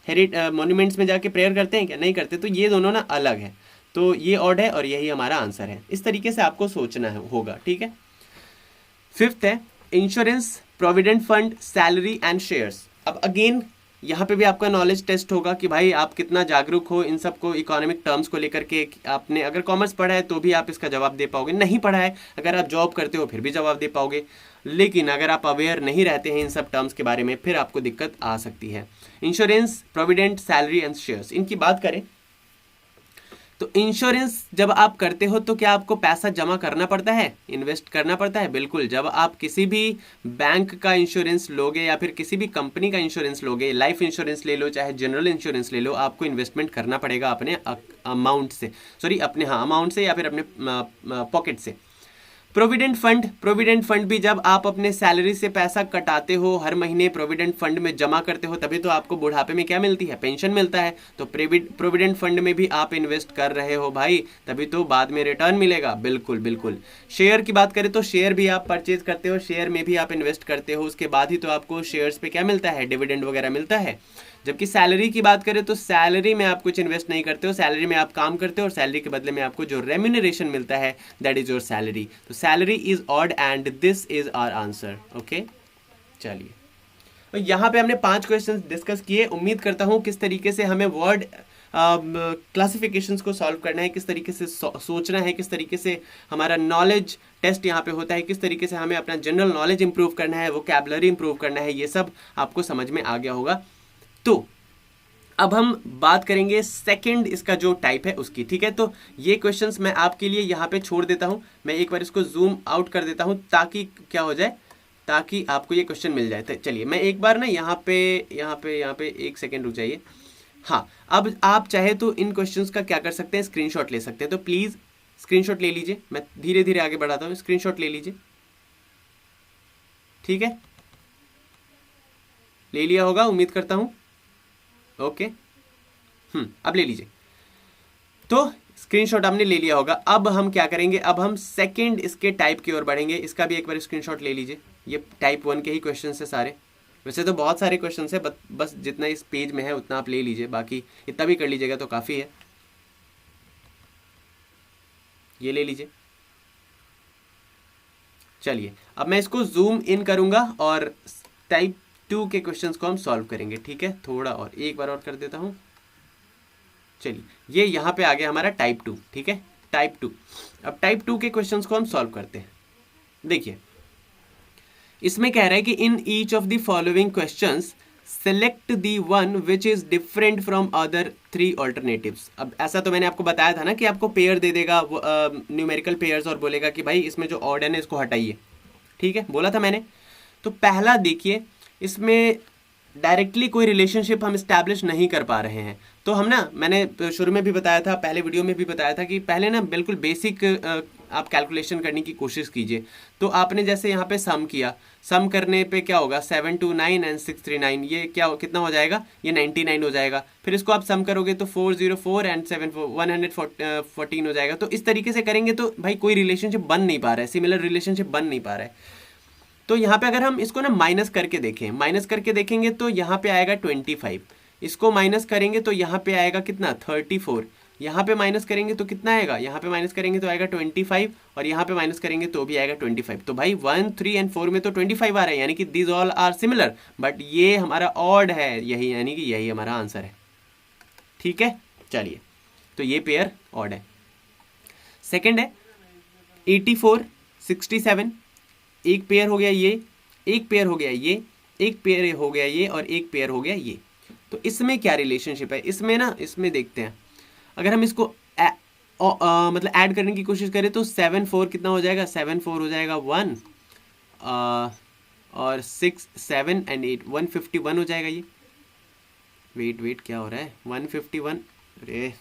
मॉन्यूमेंट्स में जाके प्रेयर करते हैं क्या? नहीं करते। तो ये दोनों ना अलग है। तो ये ऑड है और यही हमारा आंसर है। इस तरीके से आपको सोचना होगा। ठीक है, फिफ्थ है insurance, provident fund, salary and shares. अब अगेन यहाँ पे भी आपका नॉलेज टेस्ट होगा कि भाई आप कितना जागरूक हो इन सबको, इकोनॉमिक टर्म्स को लेकर के। आपने अगर कॉमर्स पढ़ा है तो भी आप इसका जवाब दे पाओगे, नहीं पढ़ा है, अगर आप जॉब करते हो फिर भी जवाब दे पाओगे। लेकिन अगर आप अवेयर नहीं रहते हैं इन सब टर्म्स के बारे में, फिर आपको दिक्कत आ सकती है। Insurance, provident, salary and shares, इनकी बात करें तो इंश्योरेंस जब आप करते हो तो क्या आपको पैसा जमा करना पड़ता है, इन्वेस्ट करना पड़ता है? बिल्कुल। जब आप किसी भी बैंक का इंश्योरेंस लोगे या फिर किसी भी कंपनी का इंश्योरेंस लोगे, लाइफ इंश्योरेंस ले लो चाहे जनरल इंश्योरेंस ले लो, आपको इन्वेस्टमेंट करना पड़ेगा अपने अमाउंट से, अमाउंट से या फिर अपने पॉकेट से। प्रोविडेंट फंड भी जब आप अपने सैलरी से पैसा कटाते हो, हर महीने प्रोविडेंट फंड में जमा करते हो, तभी तो आपको बुढ़ापे में क्या मिलती है? पेंशन मिलता है। तो प्रोविडेंट फंड में भी आप इन्वेस्ट कर रहे हो भाई, तभी तो बाद में रिटर्न मिलेगा। बिल्कुल बिल्कुल। शेयर की बात करें तो शेयर भी आप परचेज करते हो, शेयर में भी आप इन्वेस्ट करते हो, उसके बाद ही तो आपको शेयर्स पे क्या मिलता है? डिविडेंड वगैरह मिलता है। जबकि सैलरी की बात करें तो सैलरी में आप कुछ इन्वेस्ट नहीं करते हो, सैलरी में आप काम करते हो और सैलरी के बदले में आपको जो रेम्यूनरेशन मिलता है दैट इज योर सैलरी। तो salary is odd and this is our answer. Okay, चलिए, तो यहाँ पे हमने 5 क्वेश्चंस डिस्कस किए। उम्मीद करता हूँ किस तरीके से हमें वर्ड क्लासिफिकेशंस को सॉल्व करना है, किस तरीके से सोचना है, किस तरीके से हमारा नॉलेज टेस्ट यहाँ पे होता है, किस तरीके से हमें अपना जनरल नॉलेज इंप्रूव करना है, वोकैबुलरी इंप्रूव करना है, ये सब आपको समझ में आ गया होगा। तो अब हम बात करेंगे सेकंड इसका जो टाइप है उसकी, ठीक है। तो ये क्वेश्चंस मैं आपके लिए यहाँ पे छोड़ देता हूँ, मैं एक बार इसको जूम आउट कर देता हूँ ताकि क्या हो जाए, ताकि आपको ये क्वेश्चन मिल जाए। तो चलिए मैं एक बार ना यहाँ पे एक सेकेंड रुक जाइए। हाँ, अब आप चाहे तो इन क्वेश्चंस का क्या कर सकते हैं, स्क्रीनशॉट ले सकते हैं। तो प्लीज़ स्क्रीनशॉट ले लीजिए, मैं धीरे धीरे आगे बढ़ाता हूँ, स्क्रीनशॉट ले लीजिए, ठीक है। ले लिया होगा उम्मीद करता हूँ, ओके। अब ले लीजिए। तो स्क्रीनशॉट हमने ले लिया होगा। अब हम क्या करेंगे, अब हम सेकंड इसके टाइप की ओर बढ़ेंगे। इसका भी एक बार स्क्रीनशॉट ले लीजिए। ये टाइप 1 के ही क्वेश्चन है सारे, वैसे तो बहुत सारे क्वेश्चन है, बस जितना इस पेज में है उतना आप ले लीजिए, बाकी इतना भी कर लीजिएगा तो काफ़ी है। ये ले लीजिए। चलिए अब मैं इसको जूम इन करूंगा और टाइप 2 के क्वेश्चंस को हम सॉल्व करेंगे, ठीक है। थोड़ा और एक बार और कर देता हूं। चलिए ये यहाँ पे आ गया हमारा टाइप 2, ठीक है, टाइप 2। अब टाइप 2 के क्वेश्चंस को हम सॉल्व करते हैं। देखिए इसमें कह रहा है कि in each of the following questions select the one which is different from other 3 alternatives. अब ऐसा तो मैंने आपको बताया था ना कि आपको पेयर दे देगा, न्यूमेरिकल पेयर्स, और बोलेगा कि भाई इसमें जो ऑड है ना इसको हटाइए, ठीक है, बोला था मैंने। तो पहला देखिए, इसमें डायरेक्टली कोई रिलेशनशिप हम इस्टेब्लिश नहीं कर पा रहे हैं। तो हम ना, मैंने शुरू में भी बताया था, पहले वीडियो में भी बताया था कि पहले ना बिल्कुल बेसिक आप कैलकुलेशन करने की कोशिश कीजिए। तो आपने जैसे यहाँ पे सम किया, सम करने पे क्या होगा, 729 एंड 639, ये क्या कितना हो जाएगा, ये 99 हो जाएगा। फिर इसको आप सम करोगे तो 404 एंड 114 हो जाएगा। तो इस तरीके से करेंगे तो भाई कोई रिलेशनशिप बन नहीं पा रहा है, सिमिलर रिलेशनशिप बन नहीं पा रहा है। तो यहाँ पे अगर हम इसको ना माइनस करके देखें, माइनस करके देखेंगे तो यहाँ पे आएगा 25, इसको माइनस करेंगे तो यहाँ पे आएगा कितना, 34, यहाँ पे माइनस करेंगे तो कितना आएगा, यहाँ पे माइनस करेंगे तो आएगा 25, और यहाँ पे माइनस करेंगे तो भी आएगा 25। तो भाई 1, 3 एंड 4 में तो 25 आ रहा है, यानी कि this all are similar, but ये हमारा ऑड है, यही यानी कि यही हमारा आंसर है, ठीक है। चलिए तो ये पेयर ऑड है। सेकेंड है 84, 67, एक पेयर हो गया ये, एक पेयर हो गया ये, एक पेयर हो गया ये, और एक पेयर हो गया ये। तो इसमें क्या रिलेशनशिप है, इसमें ना, इसमें देखते हैं, अगर हम इसको मतलब ऐड करने की कोशिश करें तो 7, 4 कितना हो जाएगा, 7, 4 हो जाएगा 1, और 6, 7 एंड 8 151 हो जाएगा ये। वेट क्या हो रहा है, 151, अरे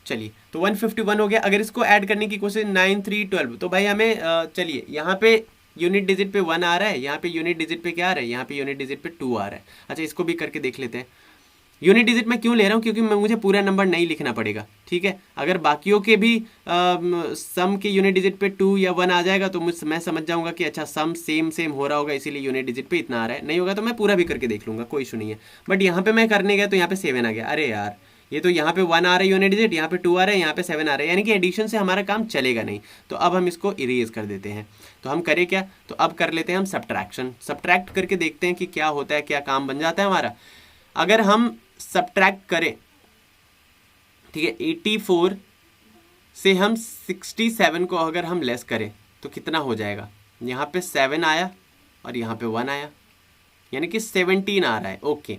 चलिए तो 151 हो गया। अगर इसको ऐड करने की कोशिश 9, 3, 12, तो भाई हमें चलिए यहाँ पे यूनिट डिजिट पे 1 आ रहा है, यहाँ पे यूनिट डिजिट पे क्या आ रहा है, यहाँ पे यूनिट डिजिट पे 2 आ रहा है। अच्छा इसको भी करके देख लेते हैं। यूनिट डिजिट में क्यों ले रहा हूँ, क्योंकि मुझे पूरा नंबर नहीं लिखना पड़ेगा, ठीक है। अगर बाकियों के भी सम के यूनिट डिजिट पे 2 या 1 आ जाएगा तो मैं समझ जाऊंगा कि अच्छा सम सेम हो रहा होगा, इसीलिए यूनिट डिजिट पे इतना आ रहा है। नहीं होगा तो मैं पूरा भी करके देख लूंगा, कोई इशू नहीं है। बट यहाँ पे मैं करने गया तो यहाँ पे 7 आ गया, अरे यार ये तो यहाँ पे 1 आ रहा है यूनिट डिजिट, यहाँ पे 2 आ रहा है, यहाँ पे 7 आ रहा है, यानी कि एडिशन से हमारा काम चलेगा नहीं। तो अब हम इसको इरेज कर देते हैं। तो हम करें क्या, तो अब कर लेते हैं हम सब्ट्रैक्शन। सब्ट्रैक्ट करके देखते हैं कि क्या होता है, क्या काम बन जाता है हमारा। अगर हम सब्ट्रैक्ट करें, ठीक है, 84 से हम 67 को अगर हम लेस करें तो कितना हो जाएगा, यहाँ पे 7 आया और यहाँ पे 1 आया, यानी कि 17 आ रहा है, ओके।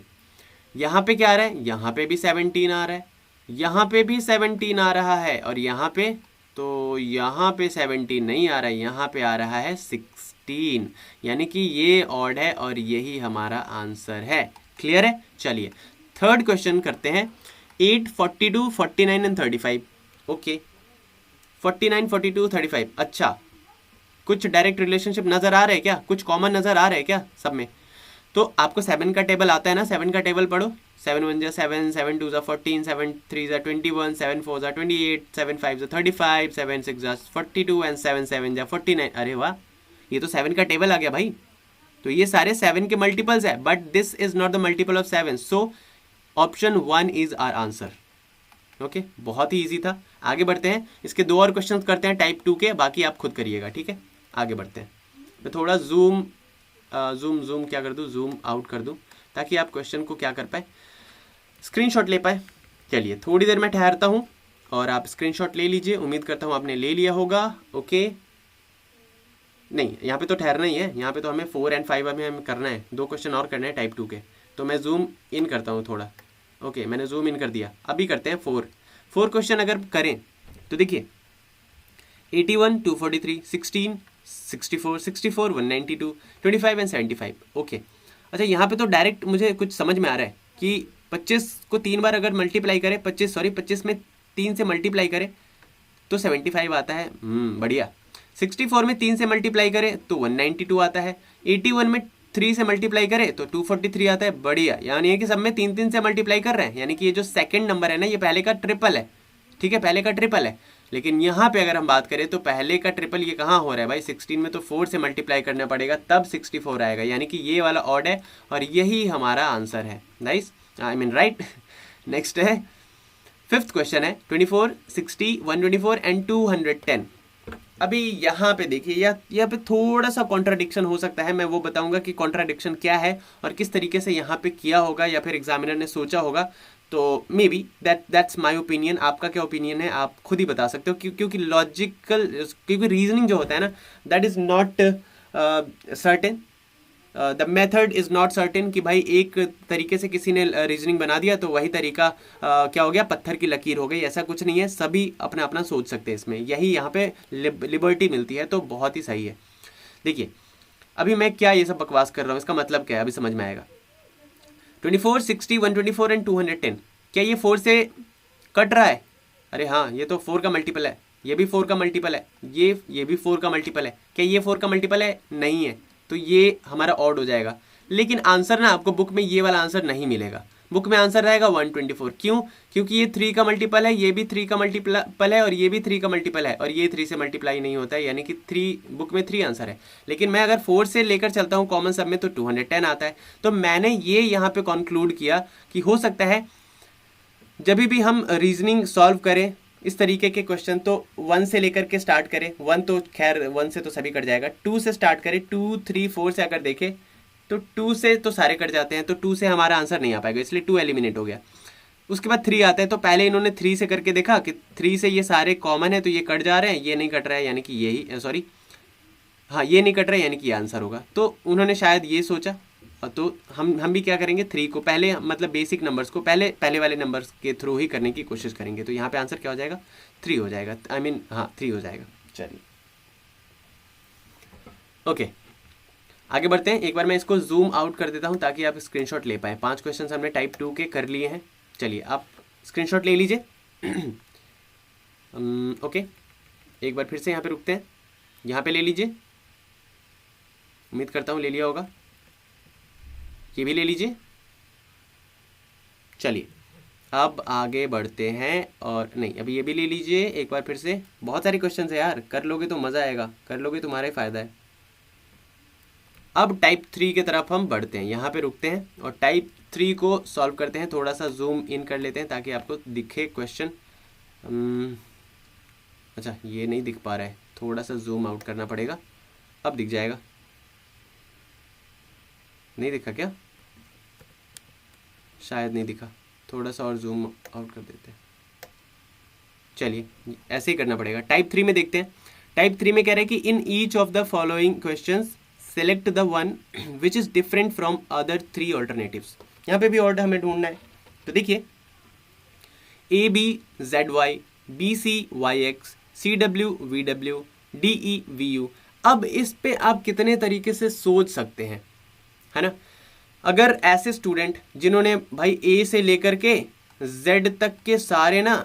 यहाँ पे क्या आ रहा है, यहाँ पे भी 17 आ रहा है, यहाँ पे भी 17 आ रहा है, और यहाँ पे, तो यहाँ पे 17 नहीं आ रहा है, यहाँ पे आ रहा है 16, यानी कि ये ऑड है और यही हमारा आंसर है। क्लियर है। चलिए थर्ड क्वेश्चन करते हैं। 8, 42, 49 एंड 35, ओके। 49, 42, 35, अच्छा कुछ डायरेक्ट रिलेशनशिप नज़र आ रहे हैं क्या, कुछ कॉमन नज़र आ रहे हैं क्या सब में। तो आपको 7 का टेबल आता है ना, 7 का टेबल पढ़ो। 7 1 7, 7 2 14, 7 3 21, 7 4 28, 7 5 35, 7 6 42 एंड 7 7 49। अरे वाह, ये तो 7 का टेबल आ गया भाई। तो ये सारे 7 के मल्टीपल्स है, but this is not the multiple of 7, so option 1 is our answer. Okay, बहुत ही इजी था। आगे बढ़ते हैं, इसके 2 और क्वेश्चन करते हैं टाइप 2 के, बाकी आप खुद करिएगा, ठीक है। आगे बढ़ते हैं। मैं थोड़ा जूम क्या कर दूँ, जूम आउट कर दूँ, ताकि आप क्वेश्चन को क्या कर पाए, स्क्रीनशॉट ले पाए। चलिए थोड़ी देर में ठहरता हूँ और आप स्क्रीनशॉट ले लीजिए। उम्मीद करता हूँ आपने ले लिया होगा। ओके, नहीं यहाँ पे तो ठहरना ही है, यहाँ पे तो हमें 4 और 5 हमें करना है, 2 क्वेश्चन और करने हैं टाइप 2 के। तो मैं जूम इन करता हूँ थोड़ा। ओके, मैंने जूम इन कर दिया। अभी करते हैं 4 क्वेश्चन अगर करें तो देखिए 81, 243, 16, 64, 64, 192, 25 एंड 75। ओके, अच्छा यहाँ पे तो डायरेक्ट मुझे कुछ समझ में आ रहा है कि 25 को 3 बार अगर मल्टीप्लाई करें, 25 में 3 से मल्टीप्लाई करें तो 75 आता है। बढ़िया। 64 में 3 से मल्टीप्लाई करें तो 192 आता है। 81 में 3 से मल्टीप्लाई करें तो 243 आता है। बढ़िया, यानी है कि सब में 3 3 से मल्टीप्लाई कर रहे हैं, यानी कि ये जो सेकंड नंबर है ना, ये पहले का ट्रिपल है। ठीक है, पहले का ट्रिपल है। लेकिन यहाँ पे अगर हम बात करें तो पहले का ट्रिपल ये कहाँ हो रहा है भाई, 16 में तो 4 से मल्टीप्लाई करना पड़ेगा तब 64 आएगा, यानी कि ये वाला ऑड है और यही हमारा आंसर है। Nice, I mean right. Next है 5th क्वेश्चन है 24, 60, 124 एंड 210। अभी यहाँ पे देखिए, यहाँ पे थोड़ा सा कॉन्ट्राडिक्शन हो सकता है। मैं वो बताऊंगा कि कॉन्ट्राडिक्शन क्या है और किस तरीके से यहाँ पे किया होगा या फिर एग्जामिनर ने सोचा होगा। तो may be that's my opinion. आपका क्या ओपिनियन है आप खुद ही बता सकते हो, क्योंकि लॉजिकल, क्योंकि रीजनिंग जो होता है ना, that is not certain, the method is not certain कि भाई एक तरीके से किसी ने रीजनिंग बना दिया तो वही तरीका क्या हो गया, पत्थर की लकीर हो गई। ऐसा कुछ नहीं है, सभी अपना अपना सोच सकते हैं इसमें, यही यहाँ पे लिबर्टी मिलती है। तो बहुत ही सही है। देखिए अभी मैं क्या ये सब बकवास कर रहा हूँ, इसका मतलब क्या है अभी समझ में आएगा। 24, 60, 124 एंड 210, क्या ये 4 से कट रहा है? अरे हाँ, ये तो 4 का मल्टीपल है, ये भी 4 का मल्टीपल है, ये भी 4 का मल्टीपल है। क्या ये 4 का मल्टीपल है? नहीं है, तो ये हमारा ऑड हो जाएगा। लेकिन आंसर ना आपको बुक में ये वाला आंसर नहीं मिलेगा। बुक में आंसर रहेगा 124। क्यों? क्योंकि ये 3 का मल्टीपल है, ये भी 3 का मल्टीपल है और ये भी 3 का मल्टीपल है और ये 3 से मल्टीप्लाई नहीं होता है, यानी कि 3 बुक में 3 आंसर है। लेकिन मैं अगर 4 से लेकर चलता हूँ कॉमन सब में तो 210 आता है। तो मैंने ये यहाँ पे कंक्लूड किया कि हो सकता है जब भी हम रीजनिंग सॉल्व करें इस तरीके के क्वेश्चन तो 1 से लेकर के स्टार्ट करें। 1 तो खैर 1 से तो सभी कट जाएगा। 2 से स्टार्ट करें, 2, 3, 4 से अगर देखें तो 2 से तो सारे कट जाते हैं, तो 2 से हमारा आंसर नहीं आ पाएगा, इसलिए 2 एलिमिनेट हो गया। उसके बाद 3 आता है, तो पहले इन्होंने 3 से करके देखा कि 3 से ये सारे कॉमन है तो ये कट जा रहे हैं, ये नहीं कट रहा है, यानी कि यही सॉरी हाँ ये नहीं कट रहा है, यानी कि ये आंसर होगा। तो उन्होंने शायद ये सोचा, तो हम भी क्या करेंगे, 3 को पहले मतलब बेसिक नंबर्स को पहले वाले नंबर्स के थ्रू ही करने की कोशिश करेंगे। तो यहाँ पे आंसर क्या हो जाएगा, 3 हो जाएगा। आई मीन हाँ 3 हो जाएगा। चलिए ओके, आगे बढ़ते हैं। एक बार मैं इसको जूम आउट कर देता हूँ ताकि आप स्क्रीनशॉट ले पाएँ। 5 क्वेश्चन हमने टाइप 2 के कर लिए हैं। चलिए आप स्क्रीनशॉट ले लीजिए। ओके, एक बार फिर से यहाँ पे रुकते हैं, यहाँ पे ले लीजिए। उम्मीद करता हूँ ले लिया होगा। ये भी ले लीजिए। चलिए अब आगे बढ़ते हैं, और नहीं अभी ये भी ले लीजिए एक बार फिर से। बहुत सारे क्वेश्चन है यार, कर लोगे तो मज़ा आएगा, कर लोगे तुम्हारा ही फ़ायदा है। अब टाइप 3 की तरफ हम बढ़ते हैं, यहाँ पे रुकते हैं और टाइप 3 को सॉल्व करते हैं। थोड़ा सा जूम इन कर लेते हैं ताकि आपको दिखे क्वेश्चन। अच्छा ये नहीं दिख पा रहा है, थोड़ा सा जूम आउट करना पड़ेगा। अब दिख जाएगा। नहीं दिखा क्या? शायद नहीं दिखा, थोड़ा सा और जूम आउट कर देते हैं। चलिए ऐसे ही करना पड़ेगा। टाइप 3 में देखते हैं। टाइप 3 में कह रहा है कि in each of the following questions select the one which is different from other 3 alternatives. यहाँ पे भी ऑर्डर हमें ढूंढना है। तो देखिए AB ZY, BC YX, CW VW, DE VU। अब इस पे आप कितने तरीके से सोच सकते हैं, है ना। अगर ऐसे स्टूडेंट जिन्होंने भाई A से लेकर के Z तक के सारे ना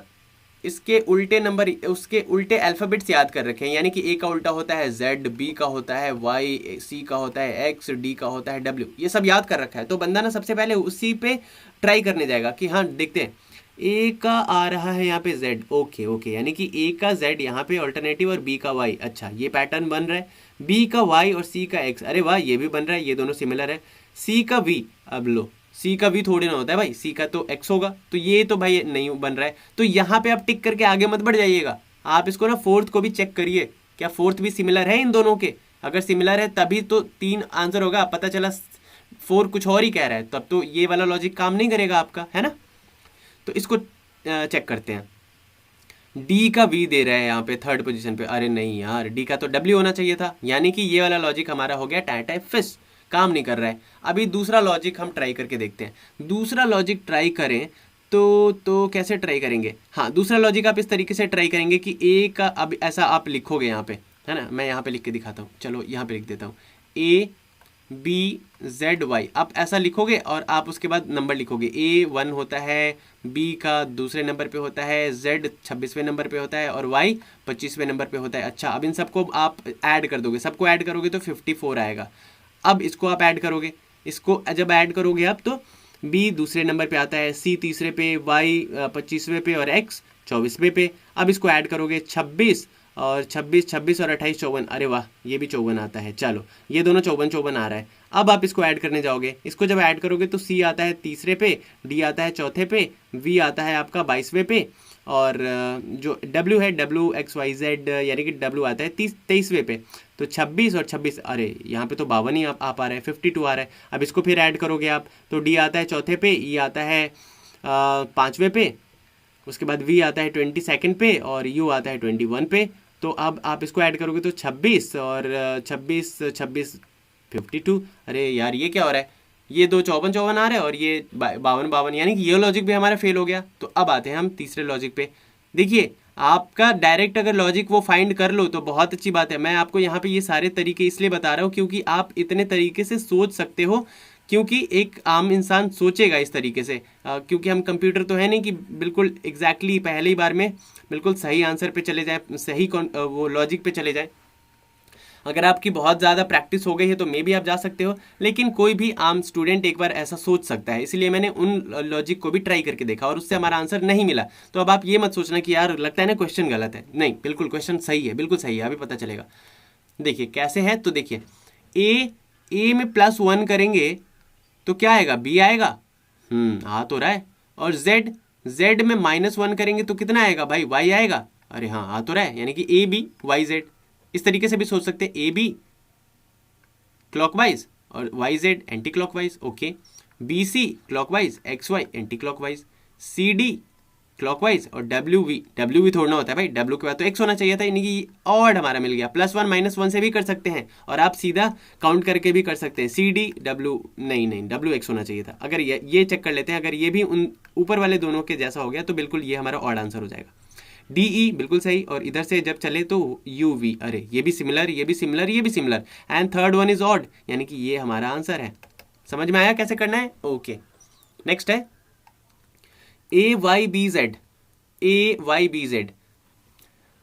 इसके उल्टे नंबर, उसके उल्टे अल्फ़ाबेट्स याद कर रखे हैं, यानी कि A का उल्टा होता है Z, B का होता है Y, C का होता है X, D का होता है W, ये सब याद कर रखा है। तो बंदा ना सबसे पहले उसी पे ट्राई करने जाएगा कि हाँ देखते हैं A का आ रहा है यहाँ पे Z, ओके, यानी कि A का Z यहाँ पे ऑल्टरनेटिव और B का Y, अच्छा ये पैटर्न बन रहा है। B का Y और C का X, अरे वाह ये भी बन रहा है, ये दोनों सिमिलर है। C का V, अब लो C का V थोड़ी ना होता है भाई, C का तो X होगा, तो ये तो भाई नहीं बन रहा है। तो यहाँ पे आप टिक करके आगे मत बढ़ जाइएगा, आप इसको ना 4th को भी चेक करिए, क्या 4th भी सिमिलर है इन दोनों के। अगर सिमिलर है तभी तो 3 आंसर होगा। पता चला 4 कुछ और ही कह रहा है, तब तो ये वाला लॉजिक काम नहीं करेगा आपका, है ना। तो इसको चेक करते हैं। डी का वी दे रहा है यहाँ पे थर्ड पोजीशन पे, अरे नहीं यार, डी का तो डब्ल्यू होना चाहिए था, यानी कि ये वाला लॉजिक हमारा हो गया टाटा फिश, काम नहीं कर रहा है। अभी दूसरा लॉजिक हम ट्राई करके देखते हैं। दूसरा लॉजिक ट्राई करें तो कैसे ट्राई करेंगे? हाँ, दूसरा लॉजिक आप इस तरीके से ट्राई करेंगे कि ए का, अब ऐसा आप लिखोगे यहाँ पे, है ना, मैं यहाँ पे लिख के दिखाता हूँ, चलो यहाँ पे लिख देता हूँ, ए बी जेड वाई, आप ऐसा लिखोगे और आप उसके बाद नंबर लिखोगे। ए 1 होता है, बी का दूसरे नंबर पे होता है, जेड 26वें नंबर पे होता है और वाई 25वें नंबर पे होता है। अच्छा, अब इन सबको आप ऐड कर दोगे, सबको ऐड करोगे तो 54 आएगा। अब इसको आप ऐड करोगे, इसको जब ऐड करोगे आप तो बी दूसरे नंबर पे आता है, सी तीसरे पे, वाई 25वें पे और एक्स 24वें पे। अब इसको ऐड करोगे 26 और 26 और 28 54, अरे वाह, ये भी 54 आता है। चलो, ये दोनों 54 आ रहा है। अब आप इसको ऐड करने जाओगे, इसको जब ऐड करोगे तो सी आता है तीसरे पे, डी आता है चौथे पे, वी आता है आपका 22वें पे और जो डब्ल्यू है, डब्ल्यू एक्स वाई जेड, यानी कि डब्ल्यू आता है 23वें पे। तो 26 और 26, अरे यहाँ पे तो 52 ही आ पा रहा है, 52 आ रहा है। अब इसको फिर ऐड करोगे आप तो डी आता है चौथे पे, ई आता है 5वें पे, उसके बाद वी आता है 22nd पे और यू आता है 21 पे। तो अब आप इसको ऐड करोगे तो 26 और 26 26 52, अरे यार ये क्या हो रहा है, ये दो 54 आ रहा है और ये 52, यानी कि ये लॉजिक भी हमारा फेल हो गया। तो अब आते हैं हम तीसरे लॉजिक पे। देखिए, आपका डायरेक्ट अगर लॉजिक वो फाइंड कर लो तो बहुत अच्छी बात है। मैं आपको यहाँ पे ये सारे तरीके इसलिए बता रहा हूँ क्योंकि आप इतने तरीके से सोच सकते हो, क्योंकि एक आम इंसान सोचेगा इस तरीके से, क्योंकि हम कंप्यूटर तो है नहीं कि बिल्कुल एग्जैक्टली पहली बार में बिल्कुल सही आंसर पे चले जाए, सही वो लॉजिक पे चले जाए। अगर आपकी बहुत ज़्यादा प्रैक्टिस हो गई है तो मे भी आप जा सकते हो, लेकिन कोई भी आम स्टूडेंट एक बार ऐसा सोच सकता है। इसलिए मैंने उन लॉजिक को भी ट्राई करके देखा और उससे हमारा आंसर नहीं मिला। तो अब आप ये मत सोचना कि यार लगता है ना क्वेश्चन गलत है, नहीं, बिल्कुल क्वेश्चन सही है, बिल्कुल सही है, अभी पता चलेगा। देखिए कैसे है, तो देखिए ए में +1 करेंगे तो क्या आएगा, बी आएगा, आ तो रहा है। और जेड में -1 करेंगे तो कितना आएगा भाई, वाई आएगा, अरे हाँ आ तो रहा है, यानी कि ए बी वाई जेड। इस तरीके से भी सोच सकते हैं, ए बी क्लॉकवाइज और Y Z anti clockwise, okay. B C clockwise, X Y anti clockwise, C D clockwise और डब्ल्यू वी थोड़ा होता है भाई, डब्ल्यू के बाद तो एक्स होना चाहिए था, यानी कि ऑड हमारा मिल गया। +1 -1 से भी कर सकते हैं और आप सीधा काउंट करके भी कर सकते हैं, सी डी डब्ल्यू, नहीं डब्ल्यू एक्स होना चाहिए था। अगर ये चेक कर लेते हैं, अगर ये भी उन ऊपर वाले दोनों के जैसा हो गया तो बिल्कुल ये हमारा ऑड आंसर हो जाएगा। डी ई बिल्कुल सही, और इधर से जब चले तो यू वी, अरे ये भी सिमिलर, ये भी सिमिलर, ये भी similar, and third one is odd, यानी कि ये हमारा आंसर है। समझ में आया कैसे करना है? ओके, नेक्स्ट है ए वाई बी जेड।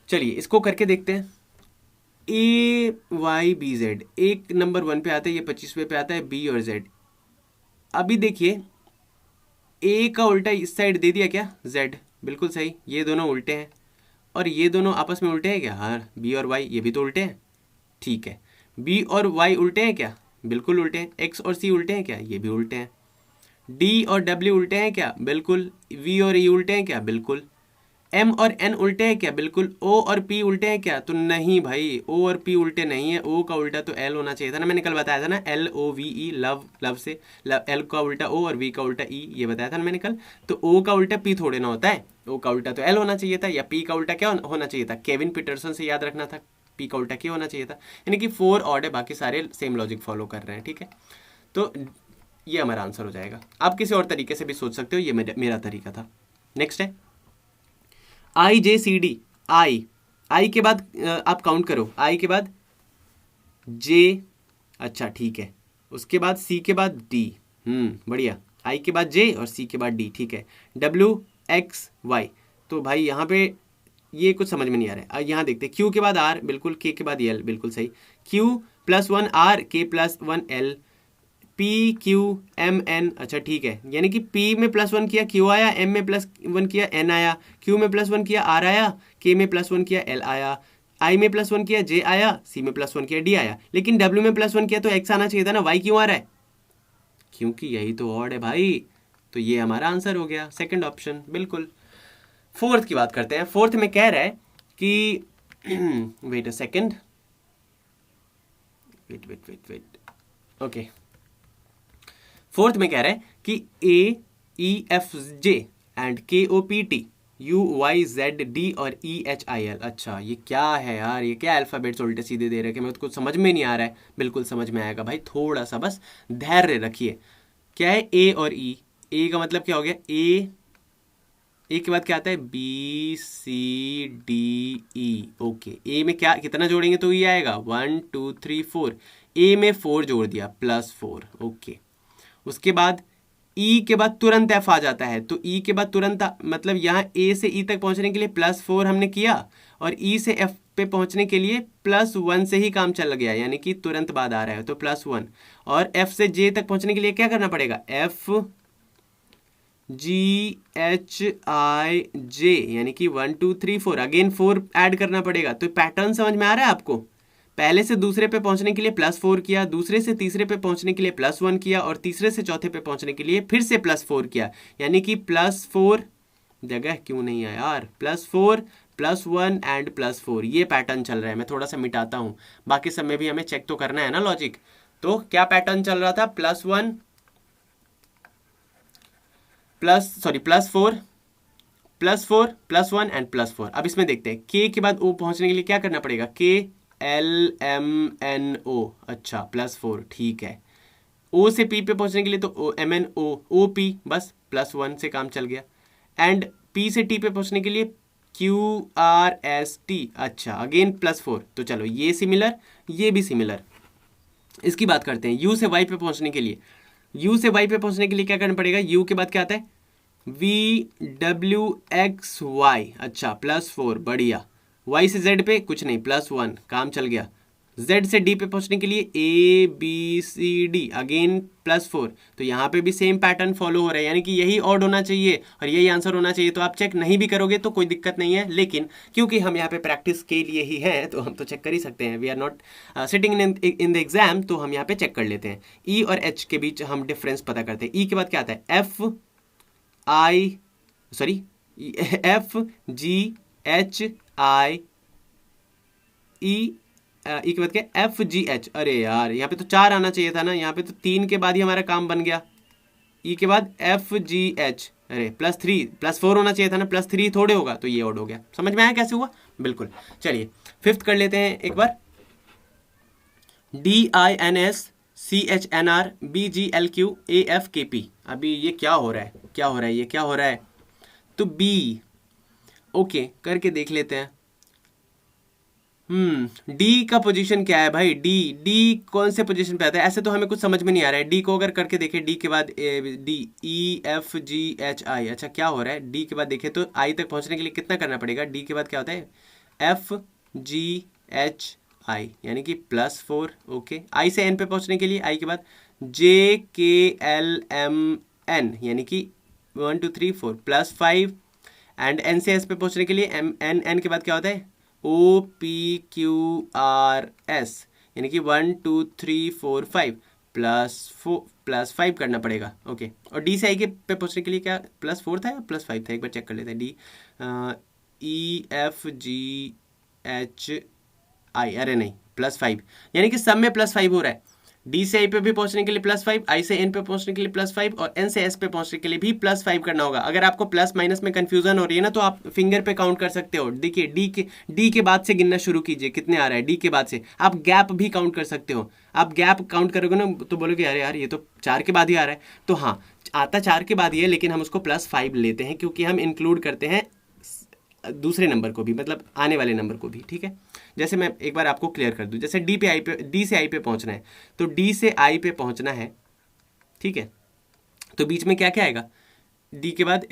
चलिए इसको करके देखते हैं। ए वाई बी जेड, एक नंबर 1 पे आता है, ये 25वें पे आता है, बी और जेड। अभी देखिए, ए का उल्टा इस साइड दे दिया क्या, जेड, बिल्कुल सही, ये दोनों उल्टे हैं और ये दोनों आपस में उल्टे हैं क्या, हाँ, बी और वाई ये भी तो उल्टे हैं, ठीक है। बी और वाई उल्टे हैं क्या, बिल्कुल उल्टे हैं। एक्स और सी उल्टे हैं क्या, ये भी उल्टे हैं। डी और डब्ल्यू उल्टे हैं क्या, बिल्कुल। वी और ई उल्टे हैं क्या, बिल्कुल। एम और एन उल्टे हैं क्या, बिल्कुल। ओ और पी उल्टे हैं क्या, तो नहीं भाई, ओ और पी उल्टे नहीं है, ओ का उल्टा तो एल होना चाहिए था ना, मैंने कल बताया था ना, LOVE, लव से, एल का उल्टा ओ और वी का उल्टा ई, ये बताया था ना मैंने कल। तो ओ का उल्टा पी थोड़े ना होता है, ओ का उल्टा तो एल होना चाहिए था, या पी का उल्टा क्या होना चाहिए था, केविन पीटरसन से याद रखना था, पी का उल्टा क्या होना चाहिए था। यानी कि 4 ऑड है, बाकी सारे सेम लॉजिक फॉलो कर रहे हैं, ठीक है। तो ये हमारा आंसर हो जाएगा। आप किसी और तरीके से भी सोच सकते हो, ये मेरा तरीका था। नेक्स्ट है IJCD, आई के बाद आप काउंट करो, आई के बाद जे, अच्छा ठीक है, उसके बाद सी के बाद डी, बढ़िया, आई के बाद जे और सी के बाद डी, ठीक है। WXY, तो भाई यहाँ पे ये कुछ समझ में नहीं आ रहा है। यहाँ देखते, क्यू के बाद आर, बिल्कुल, के के बाद एल, बिल्कुल सही। Q +1 R, K +1 L, PQMN, अच्छा ठीक है, यानी कि P में +1 किया Q आया, M में +1 किया N आया, Q में +1 किया R आया, K में +1 किया L आया, I में +1 किया J आया, C में +1 किया D आया। लेकिन W में +1 किया तो X आना चाहिए था ना, Y क्यों आ रहा है? क्योंकि यही तो ऑड है भाई। तो ये हमारा आंसर हो गया, सेकंड ऑप्शन, बिल्कुल। फोर्थ की बात करते हैं। फोर्थ में कह रहा है कि wait a second, wait, okay. Fourth में कह रहा है कि AEFJ एंड KOPT UYZD और EHIL। अच्छा ये क्या है यार, ये क्या अल्फ़ाबेट्स उल्टे सीधे दे रहे हैं, मेरे को कुछ समझ में नहीं आ रहा है। बिल्कुल समझ में आएगा भाई, थोड़ा सा बस धैर्य रखिए। क्या है A और E? A का मतलब क्या हो गया, ए के बाद क्या आता है BCDE। ओके, ए में क्या कितना जोड़ेंगे तो ये आएगा 1 2 3 4। ए में 4 जोड़ दिया +4। ओके, उसके बाद ई के बाद तुरंत एफ आ जाता है, तो ई के बाद तुरंत मतलब यहाँ ए से ई तक पहुंचने के लिए +4 हमने किया, और ई से एफ पे पहुंचने के लिए +1 से ही काम चल गया, यानी कि तुरंत बाद आ रहा है तो +1। और एफ से जे तक पहुंचने के लिए क्या करना पड़ेगा, FGHIJ, यानी कि 1 2 3 4, अगेन 4 ऐड करना पड़ेगा। तो पैटर्न समझ में आ रहा है आपको, पहले से दूसरे पे पहुंचने के लिए +4 किया, दूसरे से तीसरे पे पहुंचने के लिए +1 किया, और तीसरे से चौथे पे पहुंचने के लिए फिर से +4 किया, यानी कि +4 जगह क्यों नहीं है यार, +4 +1 एंड +4, ये पैटर्न चल रहा है। मैं थोड़ा सा मिटाता हूँ, बाकी सब में भी हमें चेक तो करना है ना लॉजिक। तो क्या पैटर्न चल रहा था, +4 +1 एंड +4। अब इसमें देखते हैं के के बाद ओ पहुंचने के लिए क्या करना पड़ेगा, KLMNO। अच्छा +4, ठीक है। ओ से पी पे पहुंचने के लिए तो MNO OP, बस +1 से काम चल गया। एंड पी से टी पे पहुंचने के लिए QRST। अच्छा अगेन +4। तो चलो ये सिमिलर, ये भी सिमिलर। इसकी बात करते हैं, यू से वाई पे पहुंचने के लिए, यू से वाई पे पहुंचने के लिए क्या करना पड़ेगा, यू के बाद क्या आता है VWXY। अच्छा +4, बढ़िया। वाई से जेड पे कुछ नहीं, +1, काम चल गया। जेड से डी पे पहुंचने के लिए ABCD, अगेन +4। तो यहाँ पे भी सेम पैटर्न फॉलो हो रहा है, यानी कि यही ऑड होना चाहिए और यही आंसर होना चाहिए। तो आप चेक नहीं भी करोगे तो कोई दिक्कत नहीं है, लेकिन क्योंकि हम यहाँ पे प्रैक्टिस के लिए ही हैं तो हम तो चेक कर ही सकते हैं। We are not sitting in the exam, तो हम यहाँ पे चेक कर लेते हैं। ई और एच के बीच हम डिफरेंस पता करते हैं। ई के बाद क्या आता है, FGHI ई के बाद क्या, FGH। अरे यार यहाँ पे तो 4 आना चाहिए था ना, यहाँ पे तो 3 के बाद ही हमारा काम बन गया। ई के बाद FGH, अरे +3 +4 होना चाहिए था ना, +3 थोड़े होगा, तो ये ऑड हो गया। समझ में आया कैसे हुआ, बिल्कुल। चलिए फिफ्थ कर लेते हैं एक बार, DINSCHNRBGLQAFKP। अभी ये क्या हो रहा है, क्या हो रहा है, ये क्या हो रहा है, तो B। ओके करके देख लेते हैं। डी का पोजीशन क्या है भाई, डी कौन से पोजीशन पे आता है, ऐसे तो हमें कुछ समझ में नहीं आ रहा है। डी को अगर करके देखें, डी के बाद DEFGHI। अच्छा क्या हो रहा है, डी के बाद देखें तो आई तक पहुंचने के लिए कितना करना पड़ेगा, डी के बाद क्या होता है FGHI, यानी कि +4। ओके, आई से एन पे पहुंचने के लिए आई के बाद JKLMN, यानी कि 1 2 3 4 +5। एंड एन से एस पे पहुंचने के लिए एन के बाद क्या होता है OPQRS, यानी कि 1 2 3 4 5 +5 करना पड़ेगा। ओके, और डी से आई के पे पहुंचने के लिए क्या +4 था या +5 था, एक बार चेक कर लेते हैं। डी EFGHI, अरे नहीं +5, यानी कि सब में +5 हो रहा है। डी से आई पे भी पहुंचने के लिए +5, आई से एन पे पहुंचने के लिए +5, और एन से एस पे पहुंचने के लिए भी +5 करना होगा। अगर आपको प्लस माइनस में कंफ्यूजन हो रही है ना, तो आप फिंगर पे काउंट कर सकते हो। देखिए डी के बाद से गिनना शुरू कीजिए, कितने आ रहा है डी के बाद से। आप गैप भी काउंट कर सकते हो, आप गैप काउंट करोगे ना तो बोलोगे अरे यार ये तो 4 के बाद ही आ रहा है। तो हाँ, आता 4 के बाद ही है, लेकिन हम उसको +5 लेते हैं क्योंकि हम इंक्लूड करते हैं दूसरे नंबर को भी, मतलब आने वाले नंबर को भी। ठीक है, जैसे मैं एक बार आपको क्लियर कर दूं, जैसे डी से आई पे पहुंचना है, तो डी से आई पे पहुंचना है, ठीक है, तो बीच में क्या क्या आएगा, डी के बाद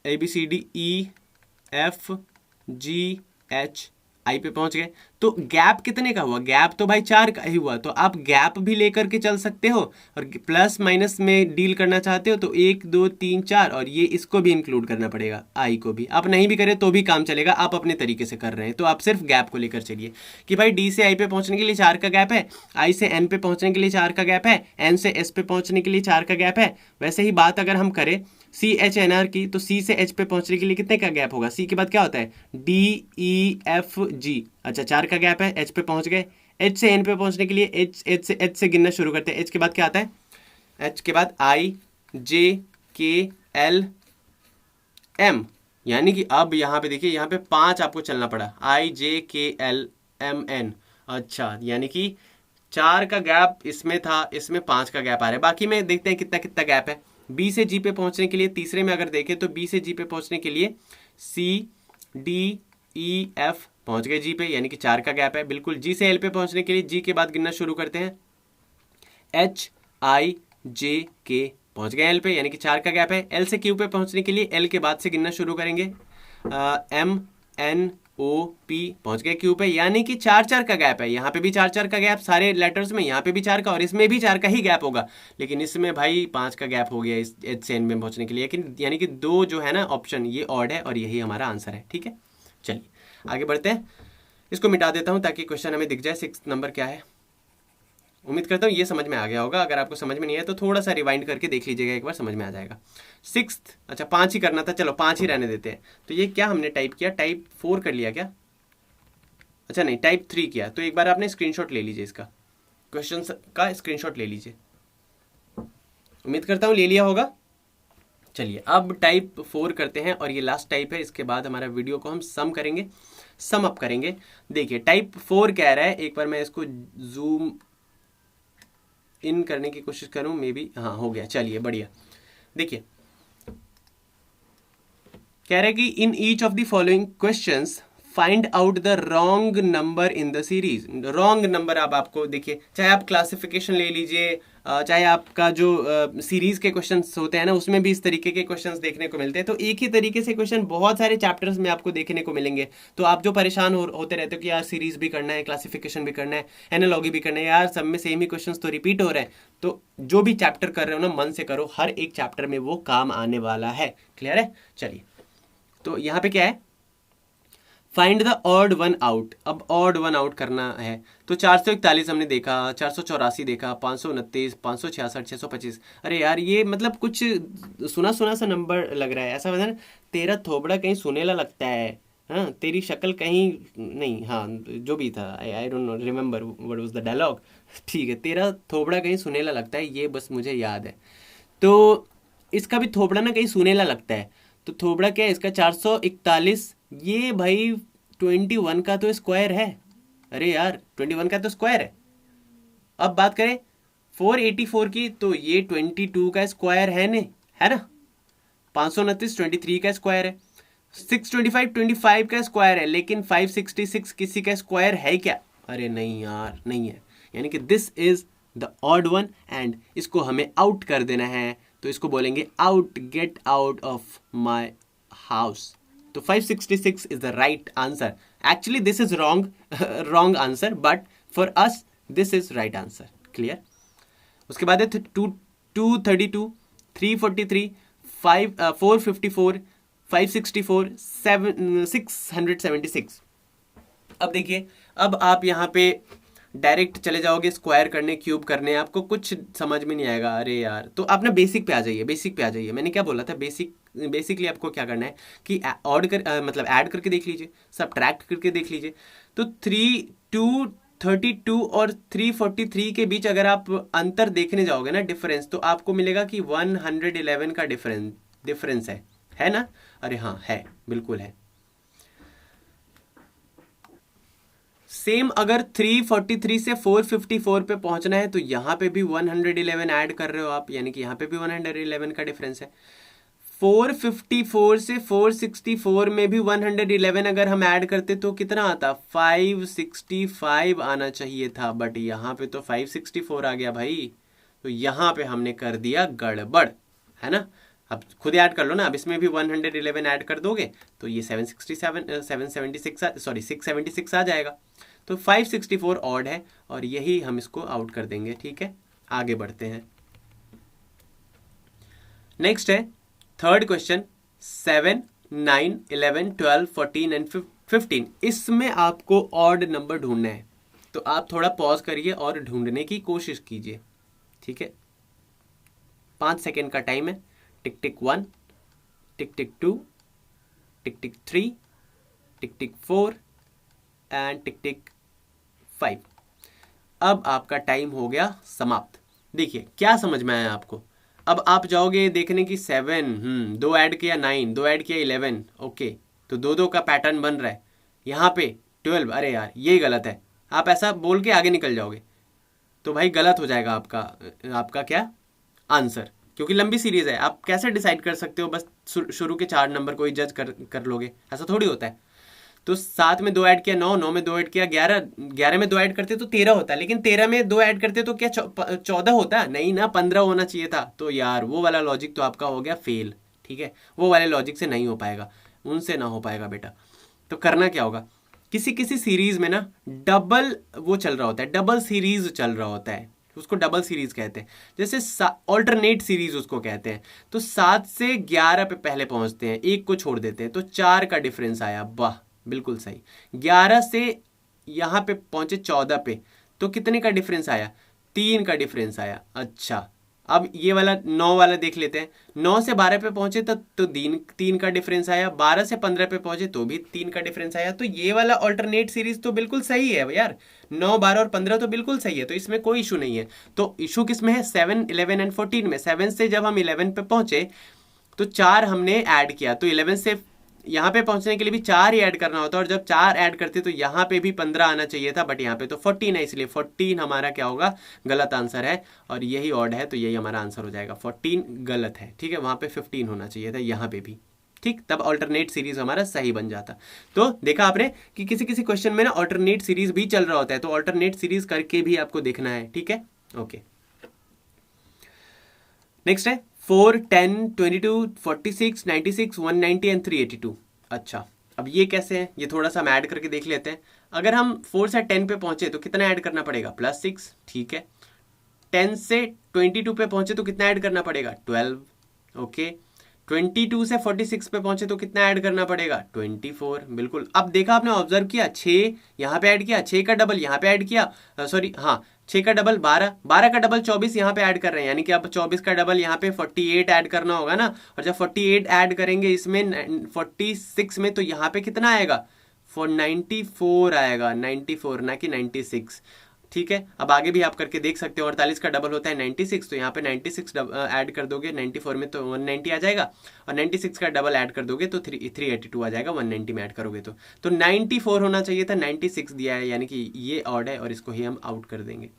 ABCDEFGH, आई पे पहुंच गए। तो गैप कितने का हुआ, गैप तो भाई 4 का ही हुआ। तो आप गैप भी लेकर के चल सकते हो, और प्लस माइनस में डील करना चाहते हो तो 1 2 3 4, और ये इसको भी इंक्लूड करना पड़ेगा, आई को भी। आप नहीं भी करें तो भी काम चलेगा, आप अपने तरीके से कर रहे हैं, तो आप सिर्फ गैप को लेकर चलिए कि भाई डी से आई पे पहुंचने के लिए 4 का गैप है, आई से एन पे पहुंचने के लिए 4 का गैप है, एन से एस पे पहुंचने के लिए 4 का गैप है। वैसे ही बात अगर हम करें CHNR की, तो सी से एच पे पहुंचने के लिए कितने का गैप होगा, सी के बाद क्या होता है DEFG। अच्छा 4 का गैप है, एच पे पहुंच गए। एच से एन पे पहुंचने के लिए एच से गिनना शुरू करते हैं। एच के बाद क्या आता है, एच के बाद IJKL एम, यानी कि अब यहाँ पे देखिए, यहाँ पे 5 आपको चलना पड़ा, IJKLMN। अच्छा, यानी कि 4 का गैप इसमें था, इसमें 5 का गैप आ रहा है। बाकी में देखते हैं कितना कितना गैप है। बी से जी पे पहुंचने के लिए तीसरे में अगर देखें तो बी से जी पे पहुंचने के लिए CDEF पहुंच गए जी पे, यानी कि 4 का गैप है बिल्कुल। जी से एल पे पहुंचने के लिए जी के बाद गिनना शुरू करते हैं, HIJK पहुंच गए एल पे, यानी कि 4 का गैप है। एल से क्यू पे पहुंचने के लिए एल के बाद से गिनना शुरू करेंगे, MNOP पहुंच गए क्यू पे, यानी कि 4 का गैप है। यहाँ पे भी 4 का गैप सारे लेटर्स में, यहाँ पे भी 4 का, और इसमें भी 4 का ही गैप होगा, लेकिन इसमें भाई 5 का गैप हो गया इस एच से एन में पहुंचने के लिए। लेकिन यानी कि 2 जो है ना ऑप्शन, ये ऑड है और यही हमारा आंसर है। ठीक है, चलिए आगे बढ़ते हैं। इसको मिटा देता हूँ ताकि क्वेश्चन हमें दिख जाए 6 नंबर क्या है। उम्मीद करता हूँ ये समझ में आ गया होगा। अगर आपको समझ में नहीं आया तो थोड़ा सा रिवाइंड करके देख लीजिएगा, एक बार समझ में आ जाएगा। 6, अच्छा 5 ही करना था, चलो 5 ही रहने देते हैं। तो ये क्या हमने टाइप किया, टाइप 4 कर लिया क्या? अच्छा नहीं, टाइप 3 किया। तो एक बार आपने स्क्रीनशॉट ले लीजिए, इसका क्वेश्चन का स्क्रीनशॉट ले लीजिए। उम्मीद करता हूँ ले लिया होगा। चलिए अब टाइप 4 करते हैं, और ये लास्ट टाइप है। इसके बाद हमारा वीडियो को हम सम करेंगे, सम अप करेंगे। देखिए टाइप 4 कह रहा है, एक बार मैं इसको जूम इन करने की कोशिश करूं, मे बी हाँ हो गया। चलिए बढ़िया, देखिए कह रहा है कि in each of the following questions find out the wrong number in the series. Wrong number अब आपको देखिए, चाहे आप क्लासिफिकेशन ले लीजिए, चाहे आपका जो सीरीज के क्वेश्चंस होते हैं ना, उसमें भी इस तरीके के क्वेश्चंस देखने को मिलते हैं। तो एक ही तरीके से क्वेश्चन बहुत सारे चैप्टर्स में आपको देखने को मिलेंगे। तो आप जो परेशान होते रहते हो कि यार सीरीज भी करना है, क्लासिफिकेशन भी करना है, एनालॉगी भी करना है, यार सब में सेम ही क्वेश्चंस तो रिपीट हो रहे हैं। तो जो भी चैप्टर कर रहे हो ना, मन से करो, हर एक चैप्टर में वो काम आने वाला है। क्लियर है? चलिए तो यहाँ पे क्या है, find the odd one out. अब ऑड वन आउट करना है। तो 441 हमने देखा, 484 देखा, 529, 566, 625। अरे यार ये मतलब कुछ सुना सुना सा नंबर लग रहा है, ऐसा मतलब ना, तेरा थोबड़ा कहीं सुनेला लगता है, हाँ तेरी शक्ल कहीं नहीं, हाँ जो भी था, I don't know remember what was the dialogue. ठीक है, तेरा थोबड़ा कहीं सुनेला लगता है, ये बस मुझे याद है। तो इसका भी थोबड़ा ना कहीं सुनेला लगता है। तो थोबड़ा क्या है इसका, 441। ये भाई 21 का तो स्क्वायर है। अरे यार 21 का तो स्क्वायर है। अब बात करें 484 की, तो ये 22 का स्क्वायर है ने, है ना। 529 23 का स्क्वायर है। 625 25 का स्क्वायर है, लेकिन 566 किसी का स्क्वायर है क्या? अरे नहीं यार, नहीं है। यानी कि this is the odd one, and इसको हमें आउट कर देना है। तो इसको बोलेंगे out, get out of my house. तो 566 is the right answer. Actually this is wrong answer, but for us this is right answer. Clear? उसके बाद है 232, 343, 454, 564, 676। अब देखिए, अब आप यहाँ पे डायरेक्ट चले जाओगे स्क्वायर करने, क्यूब करने, आपको कुछ समझ में नहीं आएगा। अरे यार, तो आप ना बेसिक पे आ जाइए, बेसिक पे आ जाइए। मैंने क्या बोला था, बेसिकली आपको क्या करना है कि ऑड कर मतलब ऐड करके देख लीजिए, सबट्रैक्ट करके देख लीजिए। तो 232 और 343 के बीच अगर आप अंतर देखने जाओगे ना, डिफरेंस, तो आपको मिलेगा कि 111 का डिफरेंस है ना। अरे हाँ है, बिल्कुल है। सेम अगर 343 से 454 पे पहुंचना है, तो यहाँ पे भी 111 ऐड कर रहे हो आप, यानी कि यहाँ पे भी 111 का डिफरेंस है। 454 से 464 में भी 111 अगर हम ऐड करते तो कितना आता, 565 आना चाहिए था, बट यहाँ पे तो 564 आ गया भाई। तो यहाँ पे हमने कर दिया गड़बड़, है ना। अब खुद ऐड कर लो ना, अब इसमें भी 111 ऐड कर दोगे तो ये 676 आ जाएगा। तो 564 ऑड है, और यही हम इसको आउट कर देंगे। ठीक है, आगे बढ़ते हैं। नेक्स्ट है थर्ड क्वेश्चन, 7, 9, 11, 12, 14 एंड 15। इसमें आपको ऑड नंबर ढूंढना है। तो आप थोड़ा पॉज करिए और ढूंढने की कोशिश कीजिए। ठीक है, 5 सेकेंड का टाइम है। टिक टिक 1, टिक टिक 2, टिक टिक 3, टिक टिक 4 एंड टिक टिक 5। अब आपका टाइम हो गया समाप्त। देखिए क्या समझ में आया आपको, अब आप जाओगे देखने की 7, 2 ऐड किया 9, 2 ऐड किया 11, ओके, तो 2 2 का पैटर्न बन रहा है। यहाँ पे 12, अरे यार ये गलत है, आप ऐसा बोल के आगे निकल जाओगे तो भाई गलत हो जाएगा आपका आपका क्या आंसर, क्योंकि लंबी सीरीज है। आप कैसे डिसाइड कर सकते हो बस शुरू के 4 नंबर को ही जज कर लोगे, ऐसा थोड़ी होता है। तो 7 में 2 ऐड किया 9, 9 में 2 ऐड किया 11, 11 में 2 ऐड करते तो 13 होता है, लेकिन 13 में 2 ऐड करते तो क्या 14 होता? नहीं ना, 15 होना चाहिए था। तो यार वो वाला लॉजिक तो आपका हो गया फेल, ठीक है, वो वाले लॉजिक से नहीं हो पाएगा, उनसे ना हो पाएगा बेटा। तो करना क्या होगा, किसी किसी सीरीज में ना डबल वो चल रहा होता है, डबल सीरीज चल रहा होता है, उसको डबल सीरीज कहते हैं, जैसे ऑल्टरनेट सीरीज उसको कहते हैं। तो 7 से 11 पे पहले पहुंचते हैं, एक को छोड़ देते हैं, तो 4 का डिफरेंस आया, वाह बिल्कुल सही। 11 से यहाँ पे पहुंचे 14 पे, तो कितने का डिफरेंस आया? 3 का डिफरेंस आया। अच्छा, अब ये वाला 9 वाला देख लेते हैं। 9 से 12 पे पहुंचे तो 3 का डिफरेंस आया, 12 से 15 पे पहुंचे तो भी 3 का डिफरेंस आया। तो ये वाला ऑल्टरनेट सीरीज तो बिल्कुल सही है यार, 9, 12 और 15 तो बिल्कुल सही है, तो इसमें कोई इशू नहीं है। तो इशू किस में है? 7, 11 एंड 14 में। 7 से जब हम 11 पे पहुंचे तो 4 हमने ऐड किया, तो 11 से यहाँ पे पहुंचने के लिए भी 4 ही ऐड करना होता है, और जब 4 ऐड करते तो यहाँ पे भी 15 आना चाहिए था, बट यहाँ पे तो 14 है, इसलिए 14 हमारा क्या होगा? गलत आंसर है। और यही ऑड है तो यही हमारा आंसर हो जाएगा, 14 गलत है, ठीक है। वहाँ पे 15 होना चाहिए था, यहाँ पे भी, ठीक, तब ऑल्टरनेट सीरीज हमारा सही बन जाता। तो देखा आपने कि किसी किसी क्वेश्चन में ना ऑल्टरनेट सीरीज भी चल रहा होता है, तो ऑल्टरनेट सीरीज करके भी आपको देखना है, ठीक है, ओके। नेक्स्ट है 4, 10, 22, 46, 96, 190 एंड 382। अच्छा, अब ये कैसे है, ये थोड़ा सा हम ऐड करके देख लेते हैं। अगर हम 4 से 10 पे पहुंचे तो कितना ऐड करना पड़ेगा? +6, ठीक है। 10 से 22 पे पहुंचे तो कितना ऐड करना पड़ेगा? 12, ओके। 22 से 46 पे पहुंचे तो कितना ऐड करना पड़ेगा? 24, बिल्कुल। अब देखा आपने, ऑब्जर्व किया, 6 यहाँ पे ऐड किया, 6 का डबल यहाँ पे ऐड किया, सॉरी हाँ 6 का डबल 12, 12 का डबल 24 यहाँ पे ऐड कर रहे हैं, यानी कि अब 24 का डबल यहाँ पे 48 ऐड करना होगा ना। और जब 48 ऐड करेंगे इसमें 46 में, तो यहाँ पे कितना आएगा? 94 आएगा, 94 ना कि 96, ठीक है। अब आगे भी आप करके देख सकते हो, 48 का डबल होता है 96, तो यहाँ पे 96 ऐड कर दोगे 94 में तो 190 आ जाएगा, और 96 का डबल ऐड कर दोगे तो 382 आ जाएगा, 190 में ऐड करोगे तो 94 होना चाहिए था, 96 दिया है, यानी कि ये ऑड है और इसको ही हम आउट कर देंगे।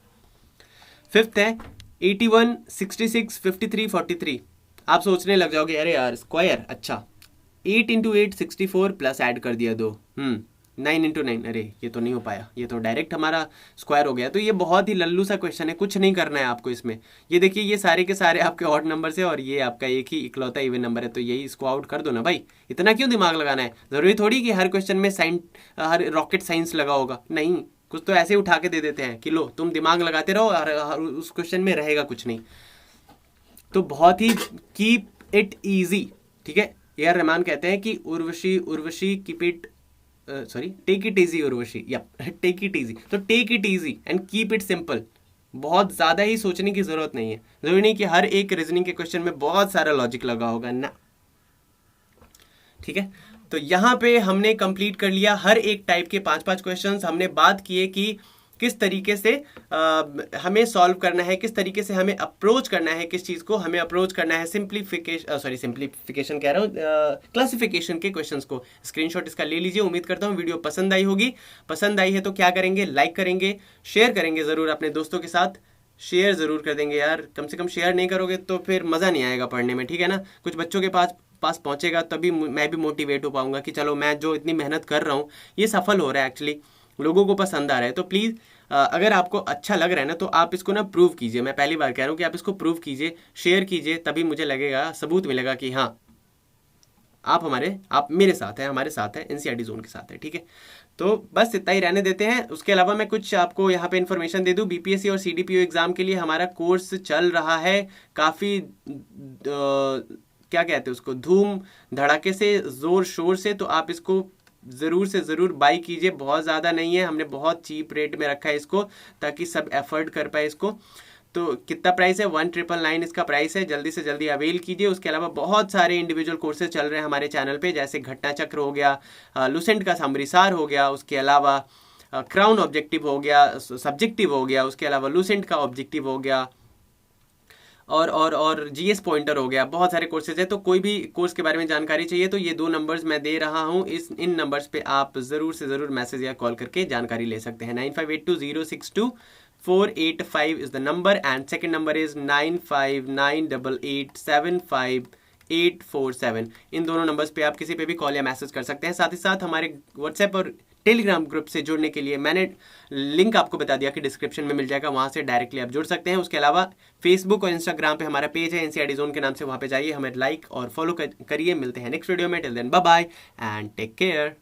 फिफ्थ है 81, 66, 53, 43। आप सोचने लग जाओगे अरे यार स्क्वायर, अच्छा 8 इंटू 8 64 प्लस ऐड कर दिया 2, 9 इंटू 9, अरे ये तो नहीं हो पाया, ये तो डायरेक्ट हमारा स्क्वायर हो गया। तो ये बहुत ही लल्लू सा क्वेश्चन है, कुछ नहीं करना है आपको इसमें। ये देखिए ये सारे के सारे आपके ऑड नंबर से, और ये आपका एक ही इकलौता इवन नंबर है, तो यही इसको आउट कर दो ना भाई, इतना क्यों दिमाग लगाना है? जरूरी थोड़ी कि हर क्वेश्चन में हर रॉकेट साइंस लगा होगा, नहीं, कुछ तो ऐसे उठा के दे देते हैं कि लो तुम दिमाग लगाते रहो और उस क्वेश्चन में रहेगा कुछ नहीं। तो बहुत ही कीप इट ईजी, ठीक है। ए.आर. रहमान कहते हैं कि Urvashi keep it take it easy Urvashi, या टेक इट इजी, तो take it easy and keep it simple. बहुत ज्यादा ही सोचने की जरूरत नहीं है, जरूरी नहीं कि हर एक रीजनिंग के क्वेश्चन में बहुत सारा लॉजिक लगा होगा ना, ठीक है। तो यहाँ पे हमने कंप्लीट कर लिया हर एक टाइप के 5-5 क्वेश्चंस। हमने बात किए कि किस तरीके से हमें सॉल्व करना है, किस तरीके से हमें अप्रोच करना है, किस चीज़ को हमें अप्रोच करना है, सिंप्लीफिकेशन कह रहा हूँ, क्लासिफिकेशन के क्वेश्चंस को। स्क्रीनशॉट इसका ले लीजिए। उम्मीद करता हूँ वीडियो पसंद आई होगी। पसंद आई है तो क्या करेंगे? लाइक करेंगे, शेयर करेंगे ज़रूर अपने दोस्तों के साथ, शेयर ज़रूर कर देंगे यार, कम से कम शेयर नहीं करोगे तो फिर मज़ा नहीं आएगा पढ़ने में, ठीक है ना। कुछ बच्चों के पास पहुंचेगा तभी मैं भी मोटिवेट हो पाऊंगा कि चलो मैं जो इतनी मेहनत कर रहा हूँ ये सफल हो रहा है, एक्चुअली लोगों को पसंद आ रहा है। तो प्लीज़ अगर आपको अच्छा लग रहा है ना तो आप इसको ना प्रूव कीजिए। मैं पहली बार कह रहा हूँ कि आप इसको प्रूव कीजिए, शेयर कीजिए, तभी मुझे लगेगा, सबूत मिलेगा कि हाँ आप मेरे साथ हैं, हमारे साथ हैं, एनसीईआरटी जोन के साथ है, ठीक है। तो बस इतना ही रहने देते हैं। उसके अलावा मैं कुछ आपको यहाँ पे इन्फॉर्मेशन दे दूँ। बीपीएससी और सीडीपीओ एग्जाम के लिए हमारा कोर्स चल रहा है, काफ़ी क्या कहते हैं उसको, धूम धड़ाके से, ज़ोर शोर से। तो आप इसको ज़रूर से ज़रूर बाई कीजिए, बहुत ज़्यादा नहीं है, हमने बहुत चीप रेट में रखा है इसको ताकि सब एफर्ड कर पाए इसको। तो कितना प्राइस है? 1999 इसका प्राइस है, जल्दी से जल्दी अवेल कीजिए। उसके अलावा बहुत सारे इंडिविजुअल कोर्सेज चल रहे हैं हमारे चैनल पे, जैसे घटना चक्र हो गया, लुसेंट का समरीसार हो गया, उसके अलावा क्राउन ऑब्जेक्टिव हो गया, सब्जेक्टिव हो गया, उसके अलावा लुसेंट का ऑब्जेक्टिव हो गया, और जीएस पॉइंटर हो गया, बहुत सारे कोर्सेज है। तो कोई भी कोर्स के बारे में जानकारी चाहिए तो ये 2 नंबर्स मैं दे रहा हूँ, इन नंबर्स पे आप ज़रूर से ज़रूर मैसेज या कॉल करके जानकारी ले सकते हैं। 9582062485 is the number and second number is 9598875847। इन दोनों नंबर्स पे आप किसी पे भी कॉल या मैसेज कर सकते हैं। साथ ही साथ हमारे व्हाट्सएप और टेलीग्राम ग्रुप से जुड़ने के लिए मैंने लिंक आपको बता दिया कि डिस्क्रिप्शन में मिल जाएगा, वहाँ से डायरेक्टली आप जुड़ सकते हैं। उसके अलावा फेसबुक और इंस्टाग्राम पे हमारा पेज है एनसीईआरटी जोन के नाम से, वहाँ पे जाइए, हमें लाइक और फॉलो करिए। मिलते हैं नेक्स्ट वीडियो में, till then bye bye and take care.